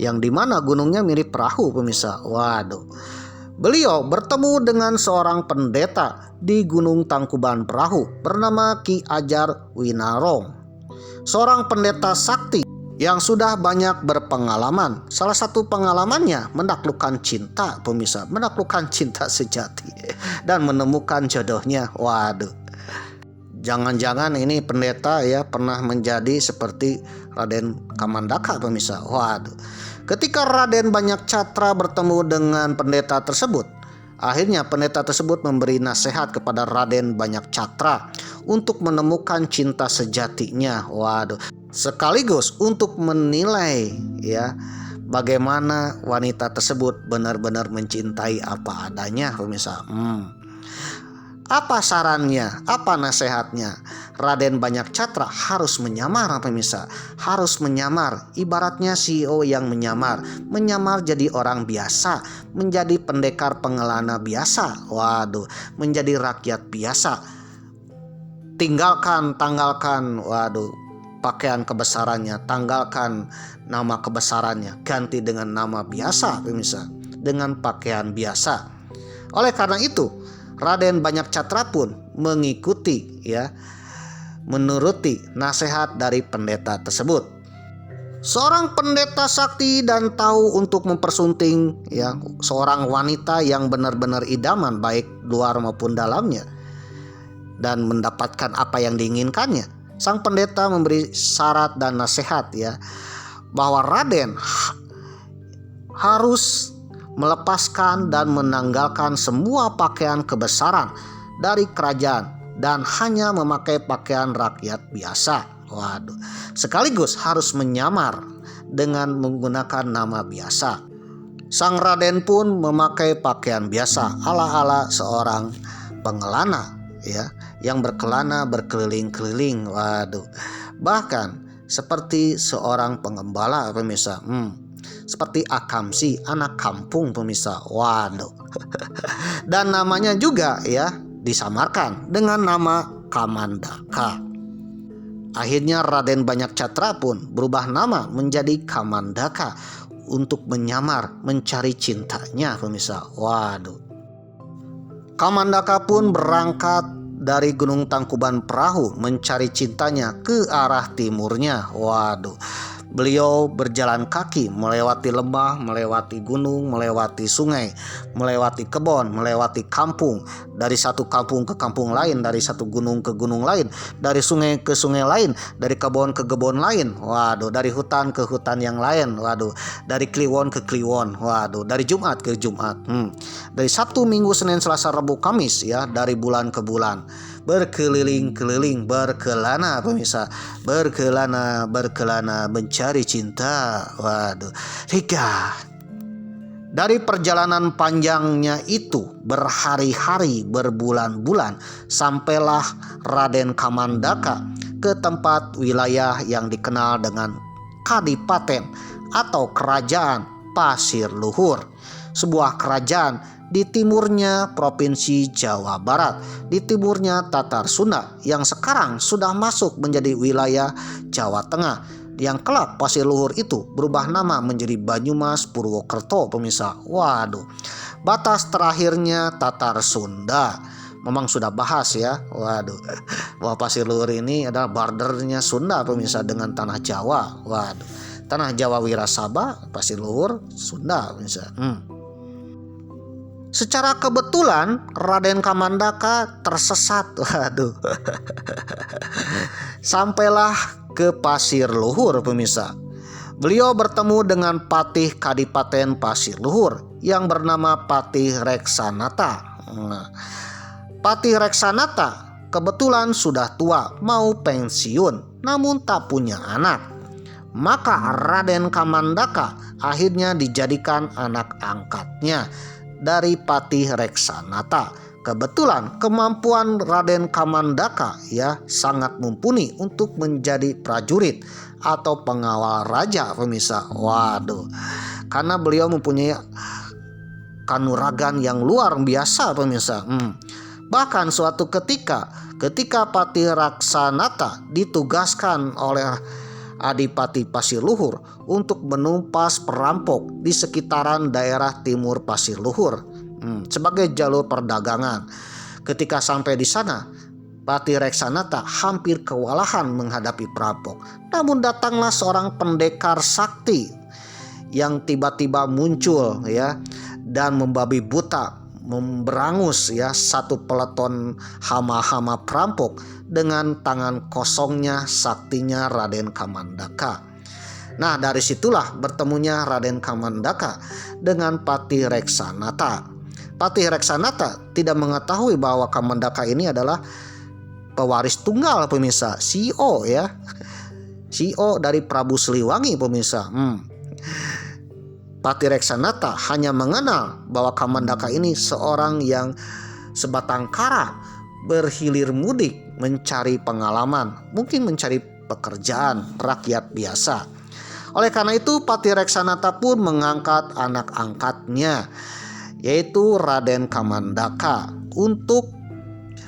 Yang dimana gunungnya mirip perahu pemirsa. Beliau bertemu dengan seorang pendeta di Gunung Tangkuban Perahu bernama Ki Ajar Winarong, seorang pendeta sakti yang sudah banyak berpengalaman. Salah satu pengalamannya menaklukkan cinta pemirsa, menaklukkan cinta sejati dan menemukan jodohnya. Jangan-jangan ini pendeta ya pernah menjadi seperti Raden Kamandaka pemirsa. Waduh. Ketika Raden Banyakcatra bertemu dengan pendeta tersebut, akhirnya pendeta tersebut memberi nasihat kepada Raden Banyakcatra untuk menemukan cinta sejatinya. Waduh. Sekaligus untuk menilai ya bagaimana wanita tersebut benar-benar mencintai apa adanya pemirsa. Apa sarannya? Apa nasihatnya? Raden Banyakcatra harus menyamar pemirsa. Harus menyamar. Ibaratnya CEO yang menyamar. Menyamar jadi orang biasa. Menjadi pendekar pengelana biasa. Waduh. Menjadi rakyat biasa. Tanggalkan. Waduh. Pakaian kebesarannya. Tanggalkan nama kebesarannya. Ganti dengan nama biasa pemirsa. Dengan pakaian biasa. Oleh karena itu, Raden Banyakcatra pun mengikuti ya, menuruti nasihat dari pendeta tersebut. Seorang pendeta sakti dan tahu untuk mempersunting ya seorang wanita yang benar-benar idaman baik luar maupun dalamnya dan mendapatkan apa yang diinginkannya. Sang pendeta memberi syarat dan nasihat ya bahwa Raden harus melepaskan dan menanggalkan semua pakaian kebesaran dari kerajaan dan hanya memakai pakaian rakyat biasa. Waduh. Sekaligus harus menyamar dengan menggunakan nama biasa. Sang Raden pun memakai pakaian biasa ala-ala seorang pengelana ya, yang berkelana berkeliling-keliling. Waduh. Bahkan seperti seorang pengembala pemirsa. Seperti Akamsi, anak kampung pemirsa. Waduh. Dan namanya juga ya disamarkan dengan nama Kamandaka. Akhirnya Raden Banyakcatra pun berubah nama menjadi Kamandaka untuk menyamar mencari cintanya pemirsa. Waduh. Kamandaka pun berangkat dari Gunung Tangkuban Perahu mencari cintanya ke arah timurnya. Waduh. Beliau berjalan kaki melewati lembah, melewati gunung, melewati sungai, melewati kebun, melewati kampung. Dari satu kampung ke kampung lain, dari satu gunung ke gunung lain, dari sungai ke sungai lain, dari kebun ke kebun lain. Waduh, dari hutan ke hutan yang lain. Waduh, dari kliwon ke kliwon. Waduh, dari Jumat ke Jumat. Dari Sabtu, Minggu, Senin, Selasa, Rabu, Kamis ya, dari bulan ke bulan. Berkeliling-keliling, berkelana pemirsa, berkelana mencari cinta. Waduh, hingga dari perjalanan panjangnya itu berhari-hari, berbulan-bulan, sampailah Raden Kamandaka ke tempat wilayah yang dikenal dengan Kadipaten atau Kerajaan Pasir Luhur, sebuah kerajaan di timurnya Provinsi Jawa Barat, di timurnya Tatar Sunda yang sekarang sudah masuk menjadi wilayah Jawa Tengah, yang kelak Pasir Luhur itu berubah nama menjadi Banyumas Purwokerto pemirsa. Waduh. Batas terakhirnya Tatar Sunda. Memang sudah bahas ya. Waduh. Bahwa Pasir Luhur ini adalah bordernya Sunda pemirsa dengan tanah Jawa. Waduh. Tanah Jawa Wirasaba, Pasir Luhur, Sunda pemirsa. Secara kebetulan Raden Kamandaka tersesat. Waduh. Sampailah ke Pasir Luhur pemirsa. Beliau bertemu dengan Patih Kadipaten Pasir Luhur yang bernama Patih Reksanata. Patih Reksanata kebetulan sudah tua, mau pensiun, namun tak punya anak. Maka Raden Kamandaka akhirnya dijadikan anak angkatnya dari Patih Reksanata. Kebetulan kemampuan Raden Kamandaka ya sangat mumpuni untuk menjadi prajurit atau pengawal raja pemirsa. Waduh. Karena beliau mempunyai kanuragan yang luar biasa pemirsa. Bahkan suatu ketika Patih Reksanata ditugaskan oleh Adipati Pasir Luhur untuk menumpas perampok di sekitaran daerah timur Pasir Luhur sebagai jalur perdagangan. Ketika sampai di sana, Patih Reksanata hampir kewalahan menghadapi perampok. Namun datanglah seorang pendekar sakti yang tiba-tiba muncul ya dan membabi buta memberangus ya satu peleton hama-hama perampok dengan tangan kosongnya saktinya Raden Kamandaka. Nah, dari situlah bertemunya Raden Kamandaka dengan Patih Reksanata. Patih Reksanata tidak mengetahui bahwa Kamandaka ini adalah pewaris tunggal pemirsa, CEO ya. CEO dari Prabu Siliwangi pemirsa. Patih Reksanata hanya mengenal bahwa Kamandaka ini seorang yang sebatang kara berhilir mudik mencari pengalaman, mungkin mencari pekerjaan rakyat biasa. Oleh karena itu Patih Reksanata pun mengangkat anak angkatnya yaitu Raden Kamandaka untuk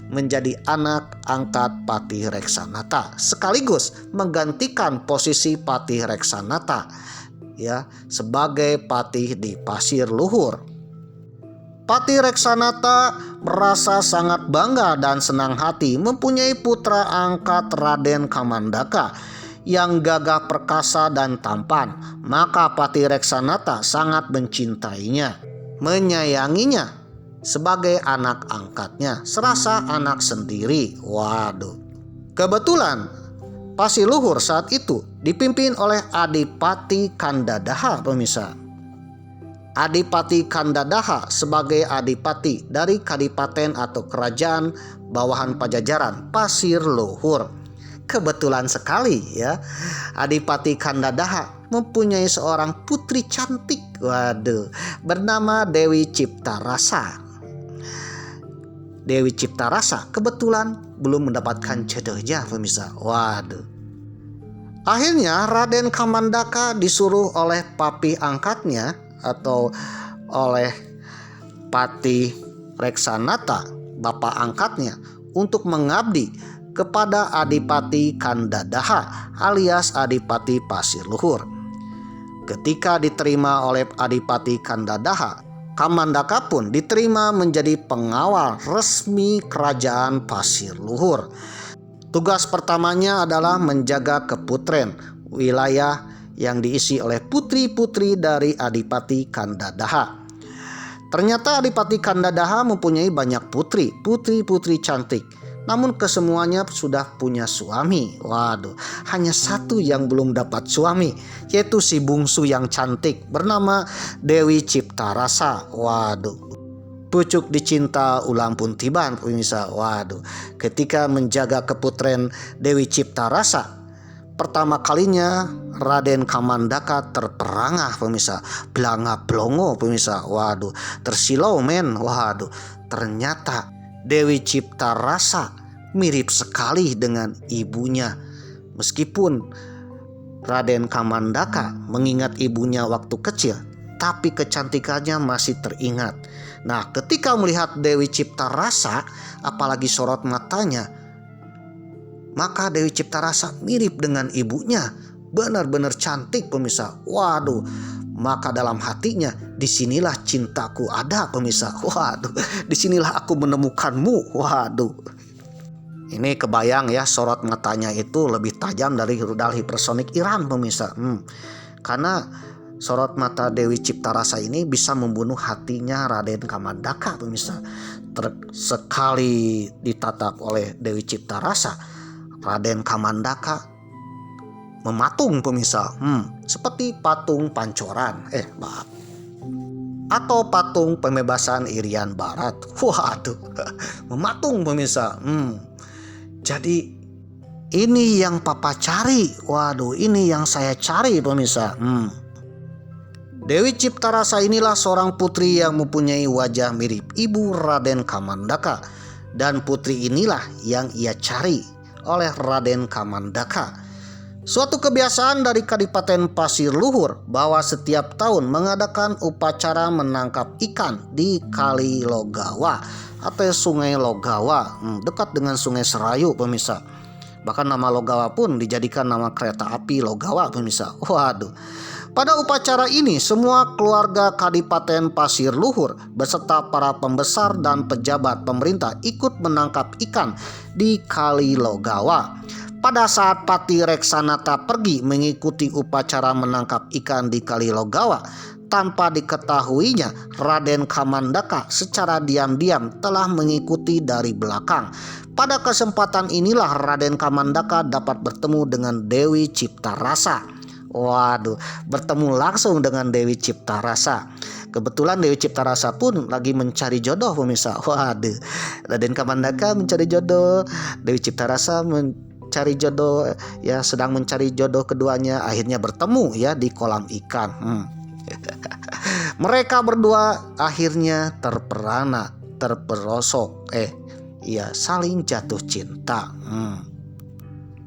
menjadi anak angkat Patih Reksanata sekaligus menggantikan posisi Patih Reksanata ya sebagai patih di Pasir Luhur. Patih Reksanata merasa sangat bangga dan senang hati mempunyai putra angkat Raden Kamandaka yang gagah perkasa dan tampan. Maka Patih Reksanata sangat mencintainya, menyayanginya sebagai anak angkatnya, serasa anak sendiri. Waduh. Kebetulan Pasir Luhur saat itu dipimpin oleh Adipati Kandadaha pemirsa. Adipati Kandadaha sebagai adipati dari kadipaten atau kerajaan bawahan Pajajaran Pasir Luhur. Kebetulan sekali ya, Adipati Kandadaha mempunyai seorang putri cantik, waduh, bernama Dewi Ciptarasa. Dewi Ciptarasa kebetulan belum mendapatkan jodohnya pemirsa. Waduh. Akhirnya Raden Kamandaka disuruh oleh papi angkatnya atau oleh Patih Reksanata, bapak angkatnya, untuk mengabdi kepada Adipati Kandadaha alias Adipati Pasir Luhur. Ketika diterima oleh Adipati Kandadaha, Kamandaka pun diterima menjadi pengawal resmi kerajaan Pasir Luhur. Tugas pertamanya adalah menjaga keputren wilayah yang diisi oleh putri-putri dari Adipati Kandadaha. Ternyata Adipati Kandadaha mempunyai banyak putri-putri cantik. Namun kesemuanya sudah punya suami. Waduh, hanya satu yang belum dapat suami, yaitu si bungsu yang cantik bernama Dewi Ciptarasa. Waduh, pucuk dicinta ulang pun tiba pemirsa. Waduh, ketika menjaga keputren Dewi Ciptarasa, pertama kalinya Raden Kamandaka terperangah pemirsa, belanga blongo pemirsa. Waduh, tersilau men. Waduh, ternyata Dewi Ciptarasa mirip sekali dengan ibunya. Meskipun Raden Kamandaka mengingat ibunya waktu kecil, tapi kecantikannya masih teringat. Nah, ketika melihat Dewi Ciptarasa, apalagi sorot matanya, maka Dewi Ciptarasa mirip dengan ibunya. Benar-benar cantik pemirsa. Waduh, maka dalam hatinya, disinilah cintaku ada pemirsa. Waduh, disinilah aku menemukanmu. Waduh. Ini kebayang ya, sorot matanya itu lebih tajam dari rudal hipersonik Iran pemirsa. Karena sorot mata Dewi Ciptarasa ini bisa membunuh hatinya Raden Kamandaka pemirsa. Sekali ditatap oleh Dewi Ciptarasa, Raden Kamandaka mematung pemirsa, seperti patung Pancoran, atau patung pembebasan Irian Barat. Waduh, mematung pemirsa. Jadi ini yang papa cari. Waduh, ini yang saya cari pemirsa. Dewi Ciptarasa inilah seorang putri yang mempunyai wajah mirip ibu Raden Kamandaka, dan putri inilah yang ia cari oleh Raden Kamandaka. Suatu kebiasaan dari Kadipaten Pasir Luhur bahwa setiap tahun mengadakan upacara menangkap ikan di Kali Logawa atau Sungai Logawa, dekat dengan Sungai Serayu pemirsa. Bahkan nama Logawa pun dijadikan nama kereta api Logawa pemirsa. Waduh. Pada upacara ini semua keluarga Kadipaten Pasir Luhur beserta para pembesar dan pejabat pemerintah ikut menangkap ikan di Kali Logawa. Pada saat Patih Reksanata pergi mengikuti upacara menangkap ikan di Kali Logawa, tanpa diketahuinya, Raden Kamandaka secara diam-diam telah mengikuti dari belakang. Pada kesempatan inilah Raden Kamandaka dapat bertemu dengan Dewi Ciptarasa. Waduh, bertemu langsung dengan Dewi Ciptarasa. Kebetulan Dewi Ciptarasa pun lagi mencari jodoh pemirsa. Waduh, Raden Kamandaka mencari jodoh, Dewi Ciptarasa mencari jodoh, ya sedang mencari jodoh keduanya. Akhirnya bertemu ya di kolam ikan. Mereka berdua akhirnya terperana, terperosok, saling jatuh cinta.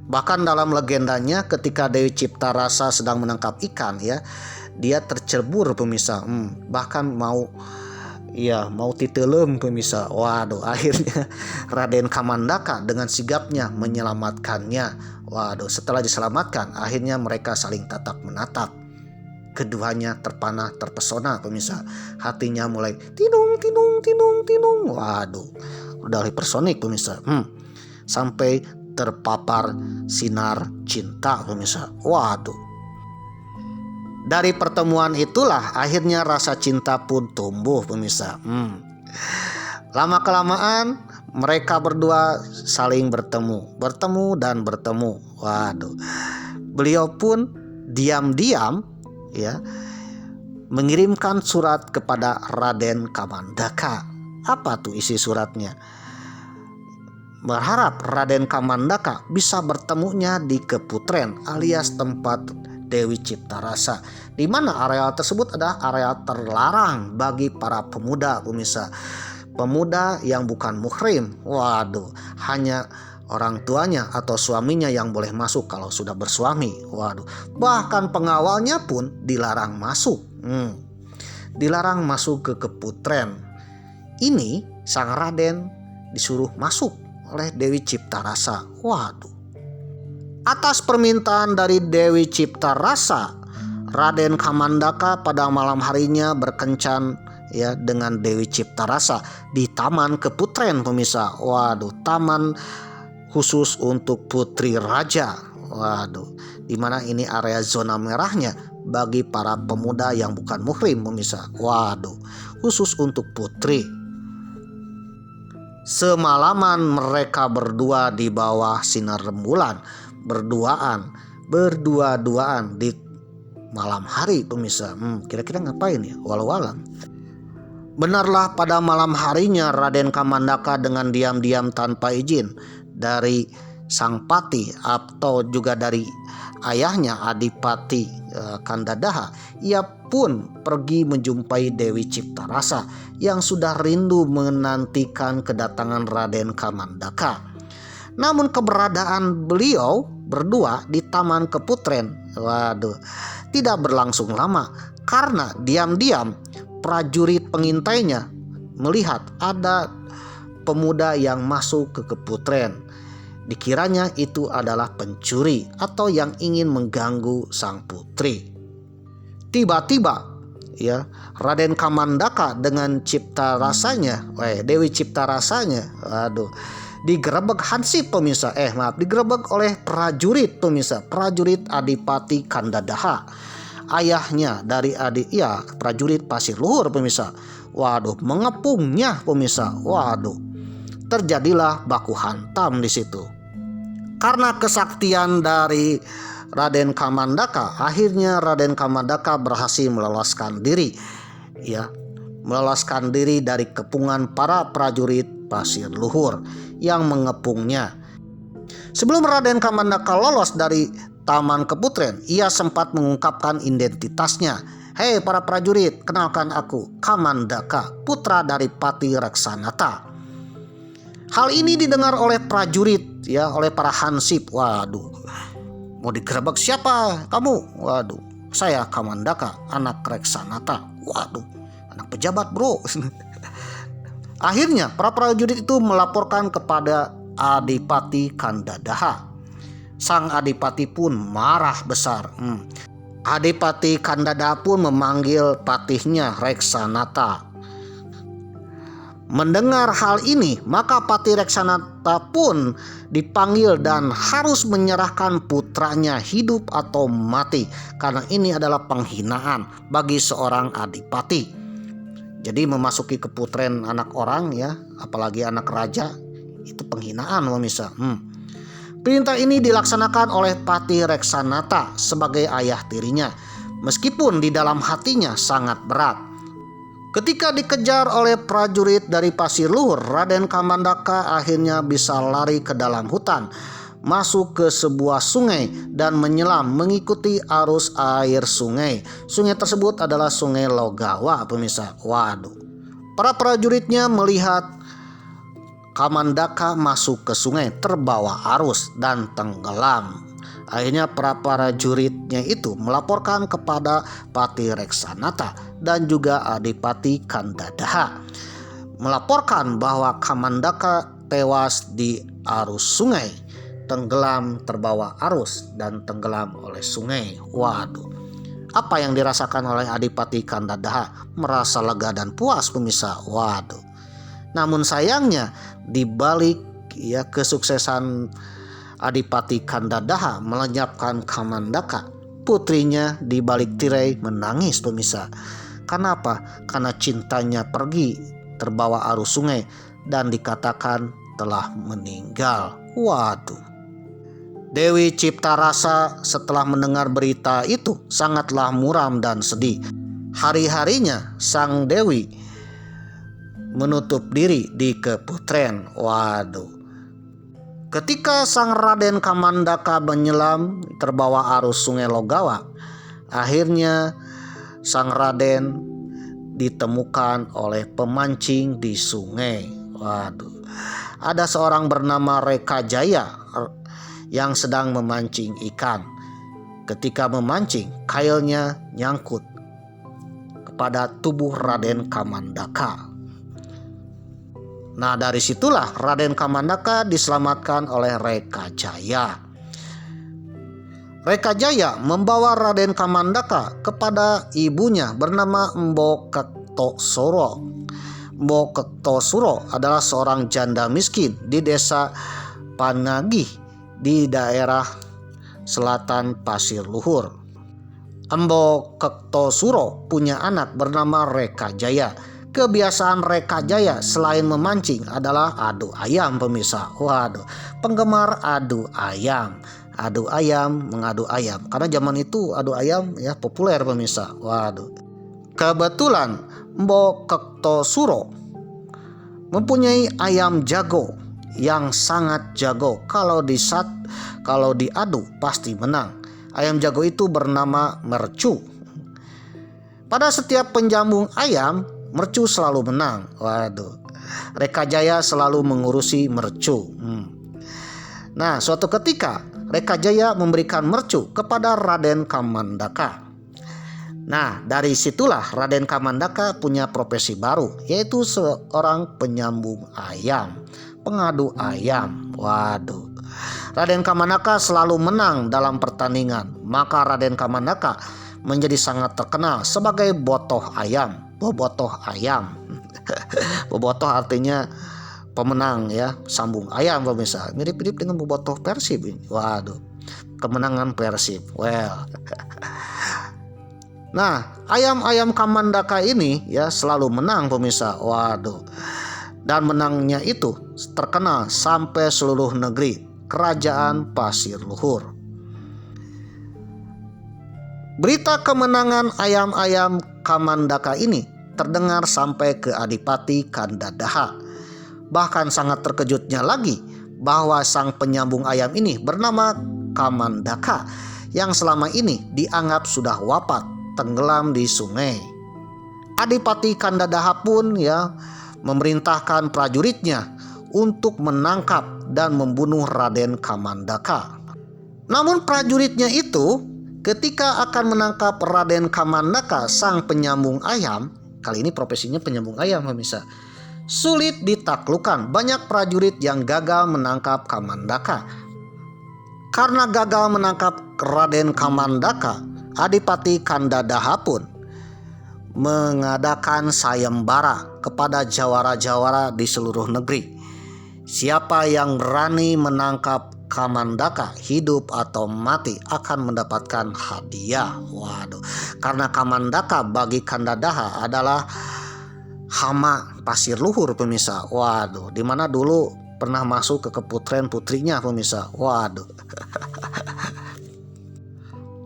Bahkan dalam legendanya ketika Dewi Ciptarasa sedang menangkap ikan ya, dia tercebur pemirsa, bahkan mau titelem pemirsa. Waduh, akhirnya Raden Kamandaka dengan sigapnya menyelamatkannya. Waduh, setelah diselamatkan akhirnya mereka saling tatap menatap. Keduanya terpana terpesona pemirsa, hatinya mulai tinung tinung tinung tinung. Waduh, udah hipersonik pemirsa, sampai terpapar sinar cinta pemirsa. Waduh, dari pertemuan itulah akhirnya rasa cinta pun tumbuh pemirsa. Lama kelamaan mereka berdua saling bertemu dan bertemu. Waduh, beliau pun diam-diam ya mengirimkan surat kepada Raden Kamandaka. Apa tuh isi suratnya? Berharap Raden Kamandaka bisa bertemunya di Keputren alias tempat Dewi Ciptarasa, di mana area tersebut adalah area terlarang bagi para pemuda pemirsa. Pemuda yang bukan muhrim. Waduh, hanya orang tuanya atau suaminya yang boleh masuk kalau sudah bersuami. Waduh, bahkan pengawalnya pun dilarang masuk. Dilarang masuk ke Keputren. Ini sang Raden disuruh masuk oleh Dewi Ciptarasa. Waduh. Atas permintaan dari Dewi Ciptarasa, Raden Kamandaka pada malam harinya berkencan ya dengan Dewi Ciptarasa di Taman Keputren pemirsa. Waduh, taman khusus untuk putri raja. Waduh, dimana ini area zona merahnya bagi para pemuda yang bukan muhrim pemirsa. Waduh, khusus untuk putri. Semalaman mereka berdua di bawah sinar rembulan, berdua-duaan di malam hari pemirsa. Kira-kira ngapain ya? Walau alam. Benarlah pada malam harinya Raden Kamandaka dengan diam-diam tanpa izin dari sang pati atau juga dari ayahnya Adipati Kandadaha, ia pun pergi menjumpai Dewi Ciptarasa yang sudah rindu menantikan kedatangan Raden Kamandaka. Namun keberadaan beliau berdua di Taman Keputren, waduh, tidak berlangsung lama karena diam-diam prajurit pengintainya melihat ada pemuda yang masuk ke Keputren. Dikiranya itu adalah pencuri atau yang ingin mengganggu sang putri. Tiba-tiba ya Raden Kamandaka dengan Dewi Ciptarasanya, waduh, digerebek hansip pemirsa. Digerebek oleh prajurit pemirsa, prajurit Adipati Kandadaha, ayahnya dari prajurit Pasir Luhur pemirsa. Waduh, mengepungnya pemirsa. Waduh, terjadilah baku hantam di situ. Karena kesaktian dari Raden Kamandaka, akhirnya Raden Kamandaka berhasil meloloskan diri dari kepungan para prajurit Pasir Luhur yang mengepungnya. Sebelum Raden Kamandaka lolos dari Taman Keputren, ia sempat mengungkapkan identitasnya. "Hei para prajurit, kenalkan aku, Kamandaka, putra dari Pati Reksanata." Hal ini didengar oleh prajurit oleh para hansip. Waduh, mau digerebek siapa kamu? Waduh, saya Kamandaka, anak Reksanata. Waduh, anak pejabat bro. Akhirnya para prajurit itu melaporkan kepada Adipati Kandadaha. Sang Adipati pun marah besar. Adipati Kandadaha pun memanggil patihnya Reksanata. Mendengar hal ini, maka Pati Reksanata pun dipanggil dan harus menyerahkan putranya hidup atau mati, karena ini adalah penghinaan bagi seorang adipati. Jadi memasuki keputren anak orang ya, apalagi anak raja, itu penghinaan pemirsa. Perintah ini dilaksanakan oleh Pati Reksanata sebagai ayah tirinya, meskipun di dalam hatinya sangat berat. Ketika dikejar oleh prajurit dari Pasir Luhur, Raden Kamandaka akhirnya bisa lari ke dalam hutan, masuk ke sebuah sungai dan menyelam mengikuti arus air sungai. Sungai tersebut adalah Sungai Logawa pemirsa. Waduh. Para prajuritnya melihat Kamandaka masuk ke sungai terbawa arus dan tenggelam. Akhirnya para prajuritnya itu melaporkan kepada Pati Reksanata dan juga Adipati Kandadaha, melaporkan bahwa Kamandaka tewas di arus sungai, tenggelam terbawa arus dan tenggelam oleh sungai. Waduh, apa yang dirasakan oleh Adipati Kandadaha? Merasa lega dan puas pemirsa. Waduh. Namun sayangnya di balik kesuksesan Adipati Kandadaha melenyapkan Kamandaka, putrinya di balik tirai menangis pemirsa. Kenapa? Karena cintanya pergi terbawa arus sungai dan dikatakan telah meninggal. Waduh. Dewi Ciptarasa setelah mendengar berita itu sangatlah muram dan sedih. Hari-harinya sang Dewi menutup diri di keputren. Waduh. Ketika sang Raden Kamandaka menyelam terbawa arus Sungai Logawa, akhirnya sang Raden ditemukan oleh pemancing di sungai. Waduh. Ada seorang bernama Rekajaya yang sedang memancing ikan. Ketika memancing, kailnya nyangkut kepada tubuh Raden Kamandaka. Nah, dari situlah Raden Kamandaka diselamatkan oleh Rekajaya. Rekajaya membawa Raden Kamandaka kepada ibunya bernama Mbok Kertosuro. Mbok Kertosuro adalah seorang janda miskin di desa Panagih di daerah selatan Pasir Luhur. Mbok Kertosuro punya anak bernama Rekajaya. Kebiasaan Rekajaya selain memancing adalah adu ayam pemirsa. Waduh, penggemar adu ayam. Adu ayam, mengadu ayam. Karena zaman itu adu ayam ya populer pemirsa. Waduh. Kebetulan Mbok Kertosuro mempunyai ayam jago yang sangat jago. Kalau diadu pasti menang. Ayam jago itu bernama Mercu. Pada setiap penjambung ayam, Mercu selalu menang. Waduh. Rekajaya selalu mengurusi Mercu. Nah, suatu ketika Rekajaya memberikan Mercu kepada Raden Kamandaka. Nah, dari situlah Raden Kamandaka punya profesi baru, yaitu seorang penyambung ayam, pengadu ayam. Waduh. Raden Kamandaka selalu menang dalam pertandingan. Maka Raden Kamandaka menjadi sangat terkenal sebagai botoh ayam. Bobotoh ayam. Bobotoh artinya pemenang ya, sambung ayam pemirsa. Mirip-mirip dengan bobotoh Persib. Waduh. Kemenangan Persib. Well. Nah, ayam-ayam Kamandaka ini ya selalu menang pemirsa. Waduh. Dan menangnya itu terkenal sampai seluruh negeri kerajaan Pasir Luhur. Berita kemenangan ayam-ayam Kamandaka ini terdengar sampai ke Adipati Kandadaha. Bahkan sangat terkejutnya lagi bahwa sang penyambung ayam ini bernama Kamandaka yang selama ini dianggap sudah wafat, tenggelam di sungai. Adipati Kandadaha pun ya memerintahkan prajuritnya untuk menangkap dan membunuh Raden Kamandaka. Namun prajuritnya itu ketika akan menangkap Raden Kamandaka sang penyambung ayam, kali ini profesinya penyambung ayam pemirsa, sulit ditaklukkan. Banyak prajurit yang gagal menangkap Kamandaka. Karena gagal menangkap Raden Kamandaka, Adipati Kandadaha pun mengadakan sayembara kepada jawara-jawara di seluruh negeri. Siapa yang berani menangkap Kamandaka hidup atau mati akan mendapatkan hadiah. Waduh, karena Kamandaka bagi Kandadaha adalah hama pasir luhur pemirsa. Waduh, dimana dulu pernah masuk ke keputren putrinya pemirsa. Waduh.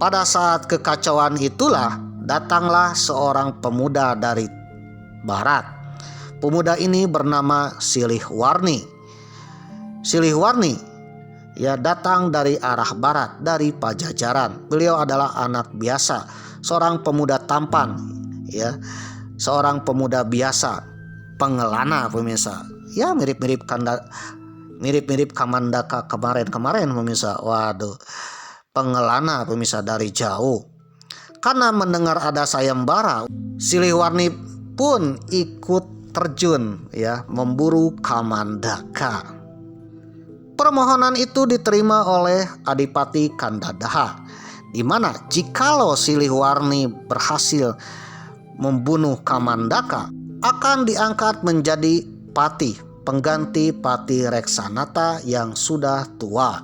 Pada saat kekacauan itulah datanglah seorang pemuda dari barat. Pemuda ini bernama Silihwarni. Silihwarni datang dari arah barat, dari Pajajaran. Beliau adalah anak biasa, seorang pemuda tampan, seorang pemuda biasa, pengelana pemirsa. Ya mirip-mirip Kamandaka kemarin pemirsa. Waduh, pengelana pemirsa dari jauh. Karena mendengar ada sayembara, Silihwarni pun ikut terjun memburu Kamandaka. Permohonan itu diterima oleh Adipati Kandadaha, di mana jikalau Silihwarni berhasil membunuh Kamandaka akan diangkat menjadi pati, pengganti Pati Reksanata yang sudah tua.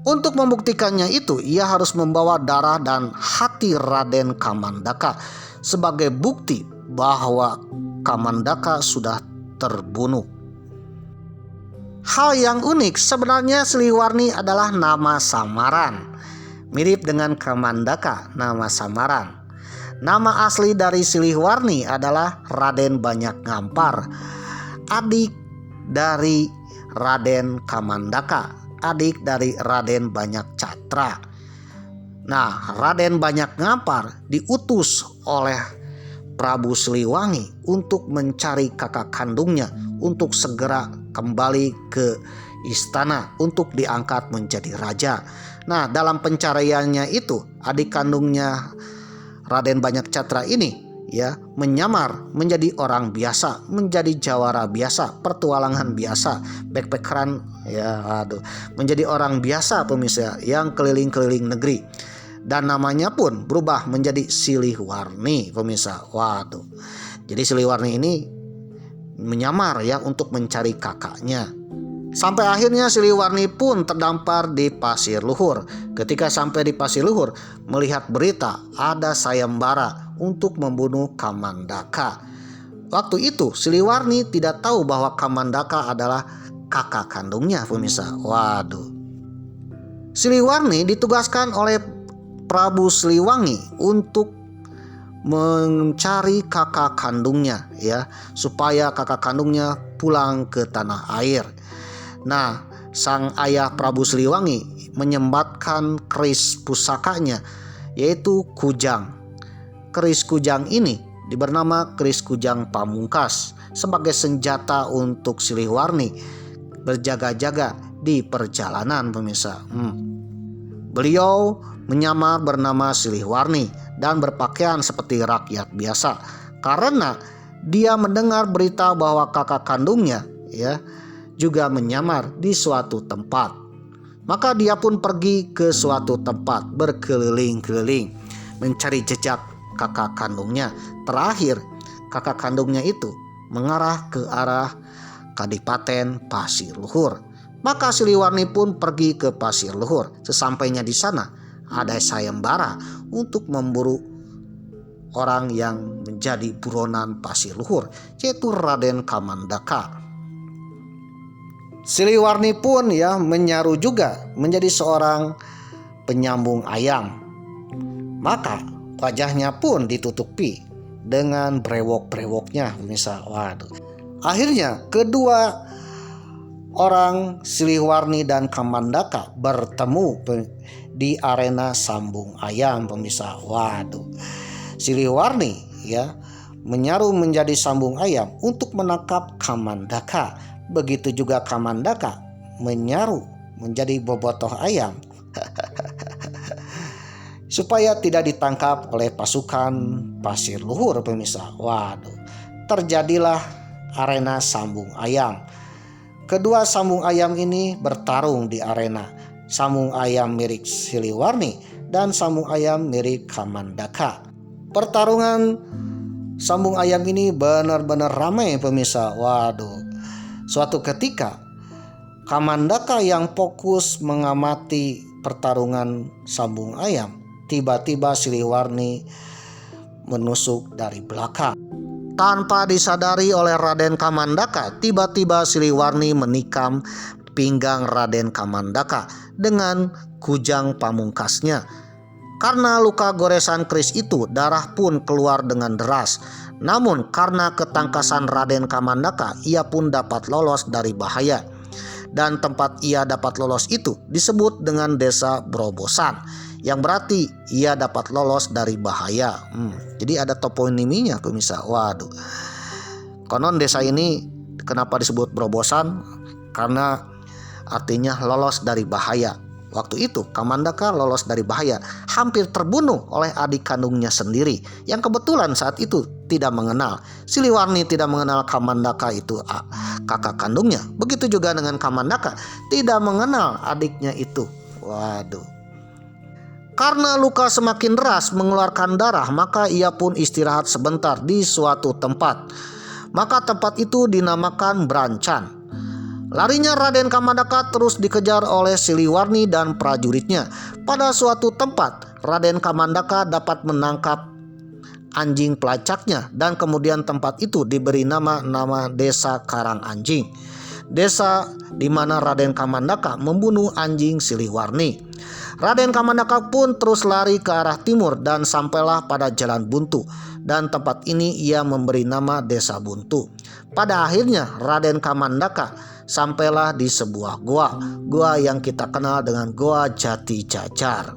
Untuk membuktikannya itu, ia harus membawa darah dan hati Raden Kamandaka sebagai bukti bahwa Kamandaka sudah terbunuh. Hal yang unik, sebenarnya Silihwarni adalah nama samaran. Mirip dengan Kamandaka, nama samaran. Nama asli dari Silihwarni adalah Raden Banyak Ngampar, adik dari Raden Kamandaka, adik dari Raden Banyak Catra. Nah, Raden Banyak Ngampar diutus oleh Prabu Siliwangi untuk mencari kakak kandungnya untuk segera kembali ke istana untuk diangkat menjadi raja. Nah, dalam pencariannya itu adik kandungnya Raden Banyak Catra ini menyamar menjadi orang biasa, menjadi jawara biasa, petualangan biasa, backpackeran menjadi orang biasa pemirsa yang keliling-keliling negeri. Dan namanya pun berubah menjadi Silihwarni pemirsa. Waduh. Jadi Silihwarni ini menyamar untuk mencari kakaknya. Sampai akhirnya Silihwarni pun terdampar di Pasir Luhur. Ketika sampai di Pasir Luhur, melihat berita ada sayembara untuk membunuh Kamandaka. Waktu itu Silihwarni tidak tahu bahwa Kamandaka adalah kakak kandungnya pemirsa. Waduh. Silihwarni ditugaskan oleh Prabu Siliwangi untuk mencari kakak kandungnya supaya kakak kandungnya pulang ke tanah air. Nah, sang ayah Prabu Siliwangi menyembatkan keris pusakanya yaitu kujang. Keris kujang ini bernama keris kujang pamungkas sebagai senjata untuk Silihwarni berjaga-jaga di perjalanan pemirsa. Beliau menyamar bernama Silihwarni dan berpakaian seperti rakyat biasa karena dia mendengar berita bahwa kakak kandungnya juga menyamar di suatu tempat. Maka dia pun pergi ke suatu tempat berkeliling-keliling mencari jejak kakak kandungnya. Terakhir kakak kandungnya itu mengarah ke arah Kadipaten Pasir Luhur. Maka Silihwarni pun pergi ke Pasir Luhur. Sesampainya di sana ada sayembara untuk memburu orang yang menjadi buronan Pasir Luhur, yaitu Raden Kamandaka. Silihwarni pun menyaru juga menjadi seorang penyambung ayam. Maka wajahnya pun ditutupi dengan brewok-brewoknya misal. Waduh. Akhirnya kedua orang Silihwarni dan Kamandaka bertemu di arena sambung ayam pemirsa. Waduh. Silihwarni menyaru menjadi sambung ayam untuk menangkap Kamandaka. Begitu juga Kamandaka menyaru menjadi bobotoh ayam supaya tidak ditangkap oleh pasukan Pasir Luhur pemirsa. Waduh. Terjadilah arena sambung ayam. Kedua sambung ayam ini bertarung di arena. Sambung ayam milik Silihwarni dan sambung ayam milik Kamandaka. Pertarungan Sambung Ayam ini benar-benar ramai pemirsa. Waduh. Suatu ketika Kamandaka yang fokus mengamati pertarungan Sambung Ayam, tiba-tiba Siliwarni menusuk dari belakang. Tanpa disadari oleh Raden Kamandaka, tiba-tiba Siliwarni menikam pinggang Raden Kamandaka dengan kujang pamungkasnya. Karena luka goresan keris itu, darah pun keluar dengan deras. Namun karena ketangkasan Raden Kamandaka, ia pun dapat lolos dari bahaya. Dan tempat ia dapat lolos itu disebut dengan desa Brobosan, yang berarti ia dapat lolos dari bahaya. Jadi ada toponiminya pemirsa. Waduh. Konon desa ini kenapa disebut Brobosan? Karena artinya lolos dari bahaya. Waktu itu Kamandaka lolos dari bahaya, hampir terbunuh oleh adik kandungnya sendiri yang kebetulan saat itu tidak mengenal. Siliwarni tidak mengenal Kamandaka itu kakak kandungnya. Begitu juga dengan Kamandaka tidak mengenal adiknya itu. Waduh. Karena luka semakin deras mengeluarkan darah, maka ia pun istirahat sebentar di suatu tempat. Maka tempat itu dinamakan Brancan. Larinya Raden Kamandaka terus dikejar oleh Siliwarni dan prajuritnya. Pada suatu tempat, Raden Kamandaka dapat menangkap anjing pelacaknya dan kemudian tempat itu diberi nama Desa Karanganjing. Desa di mana Raden Kamandaka membunuh anjing Siliwarni. Raden Kamandaka pun terus lari ke arah timur dan sampailah pada Jalan Buntu, dan tempat ini ia memberi nama Desa Buntu. Pada akhirnya Raden Kamandaka sampailah di sebuah gua yang kita kenal dengan Goa Jati Jajar.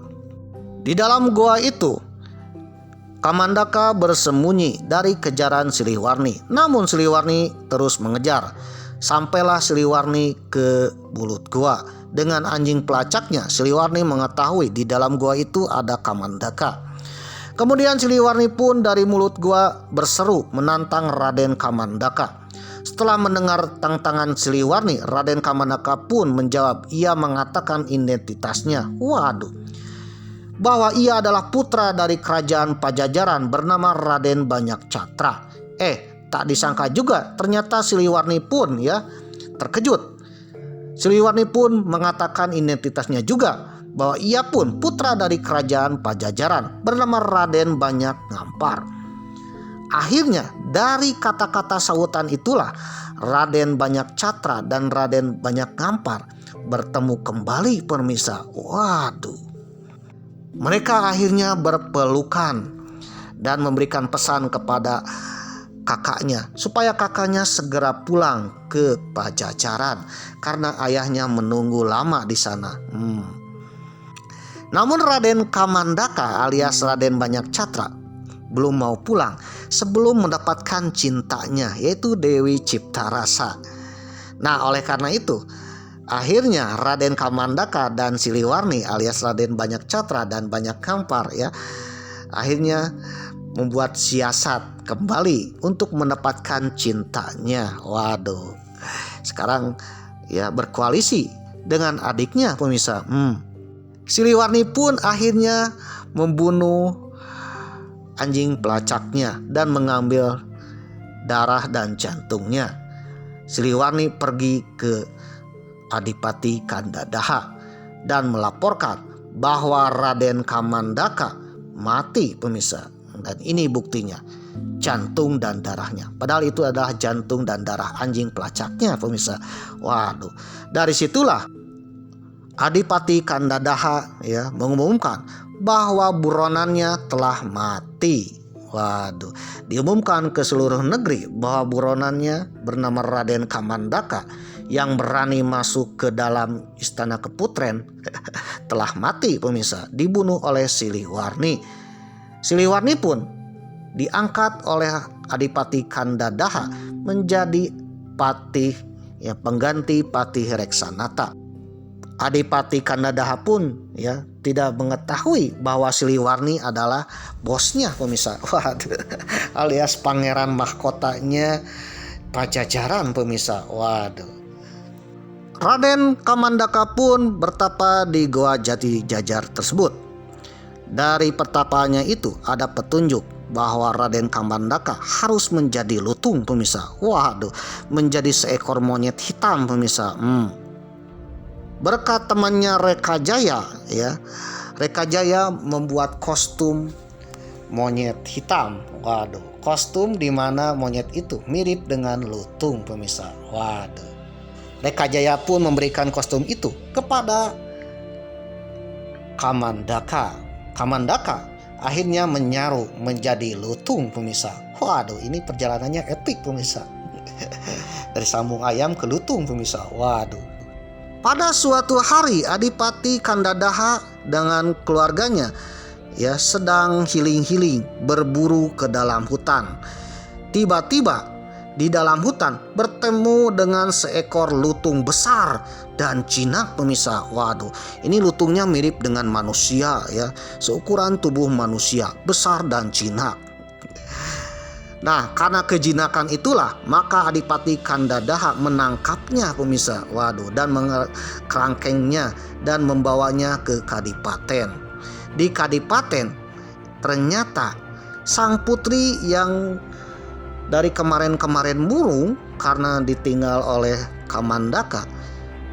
Di dalam gua itu Kamandaka bersembunyi dari kejaran Siliwarni. Namun Siliwarni terus mengejar. Sampailah Siliwarni ke mulut gua. Dengan anjing pelacaknya, Siliwarni mengetahui di dalam gua itu ada Kamandaka. Kemudian Siliwarni pun dari mulut gua berseru menantang Raden Kamandaka. Setelah mendengar tantangan Siliwarni, Raden Kamandaka pun menjawab. Ia mengatakan identitasnya. Waduh. Bahwa ia adalah putra dari kerajaan Pajajaran bernama Raden Banyak Catra. Tak disangka juga ternyata Siliwarni pun terkejut. Siliwarni pun mengatakan identitasnya juga, bahwa ia pun putra dari kerajaan Pajajaran bernama Raden Banyak Ngampar. Akhirnya dari kata-kata sautan itulah Raden Banyak Catra dan Raden Banyak Ngampar bertemu kembali pemirsa. Waduh. Mereka akhirnya berpelukan dan memberikan pesan kepada kakaknya supaya kakaknya segera pulang ke Pajajaran karena ayahnya menunggu lama di sana. Namun Raden Kamandaka alias Raden Banyak Catra belum mau pulang sebelum mendapatkan cintanya, yaitu Dewi Ciptarasa. Nah, oleh karena itu akhirnya Raden Kamandaka dan Siliwarni alias Raden Banyak Catra dan Banyak Ngampar akhirnya membuat siasat kembali untuk mendapatkan cintanya. Waduh. Sekarang berkoalisi dengan adiknya pemirsa. Siliwarni pun akhirnya membunuh anjing pelacaknya dan mengambil darah dan jantungnya. Siliwarni pergi ke Adipati Kandadaha dan melaporkan bahwa Raden Kamandaka mati pemirsa. Dan ini buktinya, jantung dan darahnya. Padahal itu adalah jantung dan darah anjing pelacaknya pemirsa. Waduh. Dari situlah Adipati Kandadaha mengumumkan bahwa buronannya telah mati. Waduh. Diumumkan ke seluruh negeri bahwa buronannya bernama Raden Kamandaka yang berani masuk ke dalam istana Keputren telah mati pemirsa, dibunuh oleh Siliwarni. Siliwarni pun diangkat oleh Adipati Kandadaha menjadi patih pengganti Patih Reksanata. Adipati Kandadaha pun tidak mengetahui bahwa Siliwarni adalah bosnya pemirsa. Waduh, alias pangeran mahkotanya Pajajaran pemirsa. Waduh. Raden Kamandaka pun bertapa di Goa Jati Jajar tersebut. Dari pertapaannya itu ada petunjuk bahwa Raden Kamandaka harus menjadi lutung pemirsa. Waduh, menjadi seekor monyet hitam pemirsa. Berkat temannya Rekajaya ya. Rekajaya membuat kostum monyet hitam. Waduh, kostum di mana monyet itu mirip dengan lutung pemirsa. Waduh. Rekajaya pun memberikan kostum itu kepada Kamandaka. Kamandaka akhirnya menyaru menjadi lutung pemirsa. Waduh, ini perjalanannya epik pemirsa. Dari sambung ayam ke lutung pemirsa. Waduh. Pada suatu hari Adipati Kandadaha dengan keluarganya ya sedang healing-healing berburu ke dalam hutan. Tiba-tiba di dalam hutan bertemu dengan seekor lutung besar dan jinak pemirsa. Waduh, ini lutungnya mirip dengan manusia ya, seukuran tubuh manusia, besar dan jinak. Nah, karena kejinakan itulah maka Adipati Kandadaha menangkapnya pemirsa. Waduh, dan mengerangkengnya dan membawanya ke Kadipaten. Di Kadipaten ternyata sang putri yang dari kemarin-kemarin murung karena ditinggal oleh Kamandaka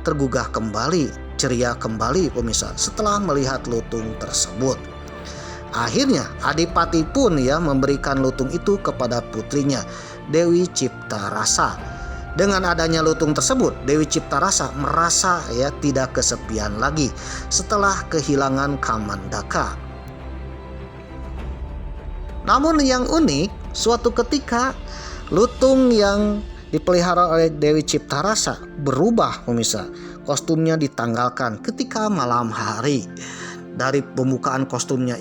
tergugah kembali, ceria kembali pemirsa setelah melihat lutung tersebut. Akhirnya Adipati pun ya memberikan lutung itu kepada putrinya Dewi Ciptarasa. Dengan adanya lutung tersebut, Dewi Ciptarasa merasa ya tidak kesepian lagi setelah kehilangan Kamandaka. Namun yang unik, suatu ketika lutung yang dipelihara oleh Dewi Ciptarasa berubah pemirsa. Kostumnya ditanggalkan ketika malam hari. Dari pembukaan kostumnya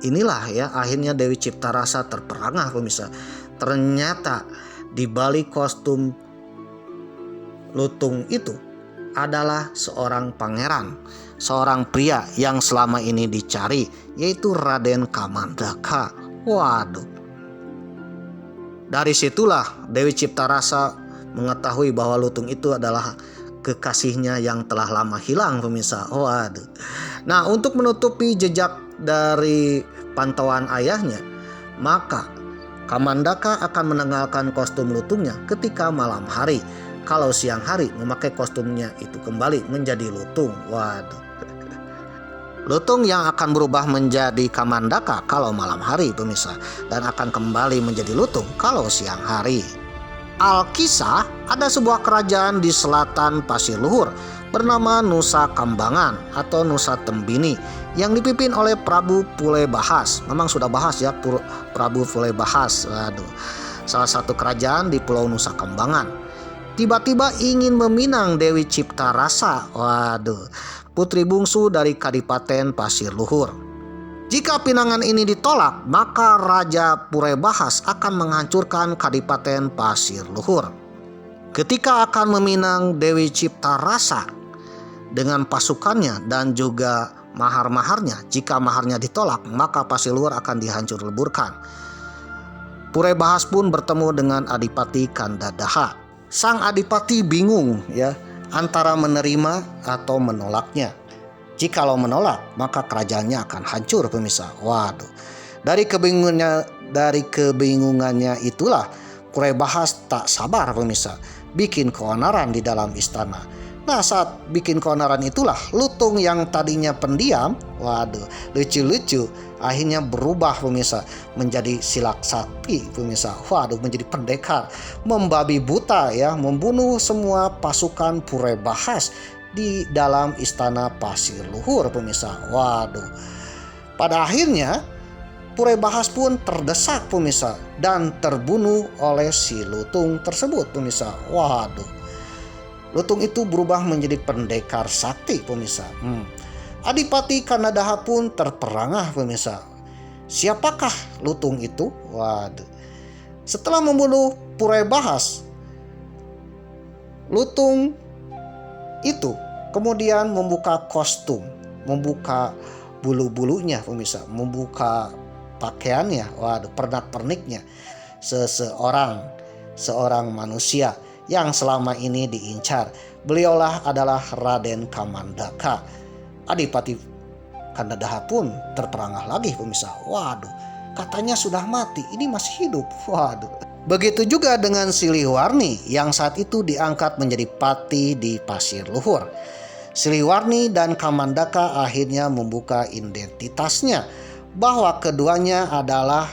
inilah ya akhirnya Dewi Ciptarasa terperangah pemirsa. Ternyata di balik kostum lutung itu adalah seorang pangeran, seorang pria yang selama ini dicari, yaitu Raden Kamandaka. Waduh. Dari situlah Dewi Ciptarasa mengetahui bahwa lutung itu adalah kekasihnya yang telah lama hilang pemirsa. Waduh. Nah, untuk menutupi jejak dari pantauan ayahnya, maka Kamandaka akan menanggalkan kostum lutungnya ketika malam hari. Kalau siang hari memakai kostumnya itu kembali menjadi lutung. Waduh. Lutung yang akan berubah menjadi Kamandaka kalau malam hari pemirsa, dan akan kembali menjadi lutung kalau siang hari. Alkisah, ada sebuah kerajaan di selatan Pasir Luhur bernama Nusa Kambangan atau Nusa Tembini yang dipimpin oleh Prabu Pulebahas. Memang sudah bahas ya Prabu Pulebahas. Waduh. Salah satu kerajaan di Pulau Nusa Kambangan tiba-tiba ingin meminang Dewi Ciptarasa. Waduh. Putri bungsu dari Kadipaten Pasir Luhur. Jika pinangan ini ditolak, maka Raja Pulebahas akan menghancurkan Kadipaten Pasir Luhur. Ketika akan meminang Dewi Ciptarasa dengan pasukannya dan juga mahar-maharnya, jika maharnya ditolak, maka Pasir Luhur akan dihancur leburkan. Pulebahas pun bertemu dengan Adipati Kandadaha. Sang Adipati bingung ya antara menerima atau menolaknya. Jikalau menolak, maka kerajaannya akan hancur pemirsa. Waduh. Dari kebingungannya itulah Pulebahas tak sabar pemirsa, bikin keonaran di dalam istana. Nah, saat bikin keonaran itulah lutung yang tadinya pendiam, waduh, lucu-lucu, akhirnya berubah pemirsa menjadi silak sakti pemirsa. Waduh, menjadi pendekar, membabi buta ya, membunuh semua pasukan Pulebahas di dalam istana Pasir Luhur pemirsa. Waduh. Pada akhirnya Pulebahas pun terdesak pemirsa dan terbunuh oleh si lutung tersebut pemirsa. Waduh. Lutung itu berubah menjadi pendekar sakti pemirsa. Adipati Kandadaha pun terperangah pemirsa. Siapakah lutung itu? Waduh. Setelah membunuh Pulebahas, lutung itu kemudian membuka kostum, membuka bulu-bulunya pemirsa, membuka pakaiannya, waduh, pernak-perniknya. Seorang manusia yang selama ini diincar. Beliaulah adalah Raden Kamandaka. Adipati Kandadaha pun terperangah lagi pemirsa. Waduh, katanya sudah mati, ini masih hidup. Waduh. Begitu juga dengan Siliwarni yang saat itu diangkat menjadi pati di Pasir Luhur. Siliwarni dan Kamandaka akhirnya membuka identitasnya bahwa keduanya adalah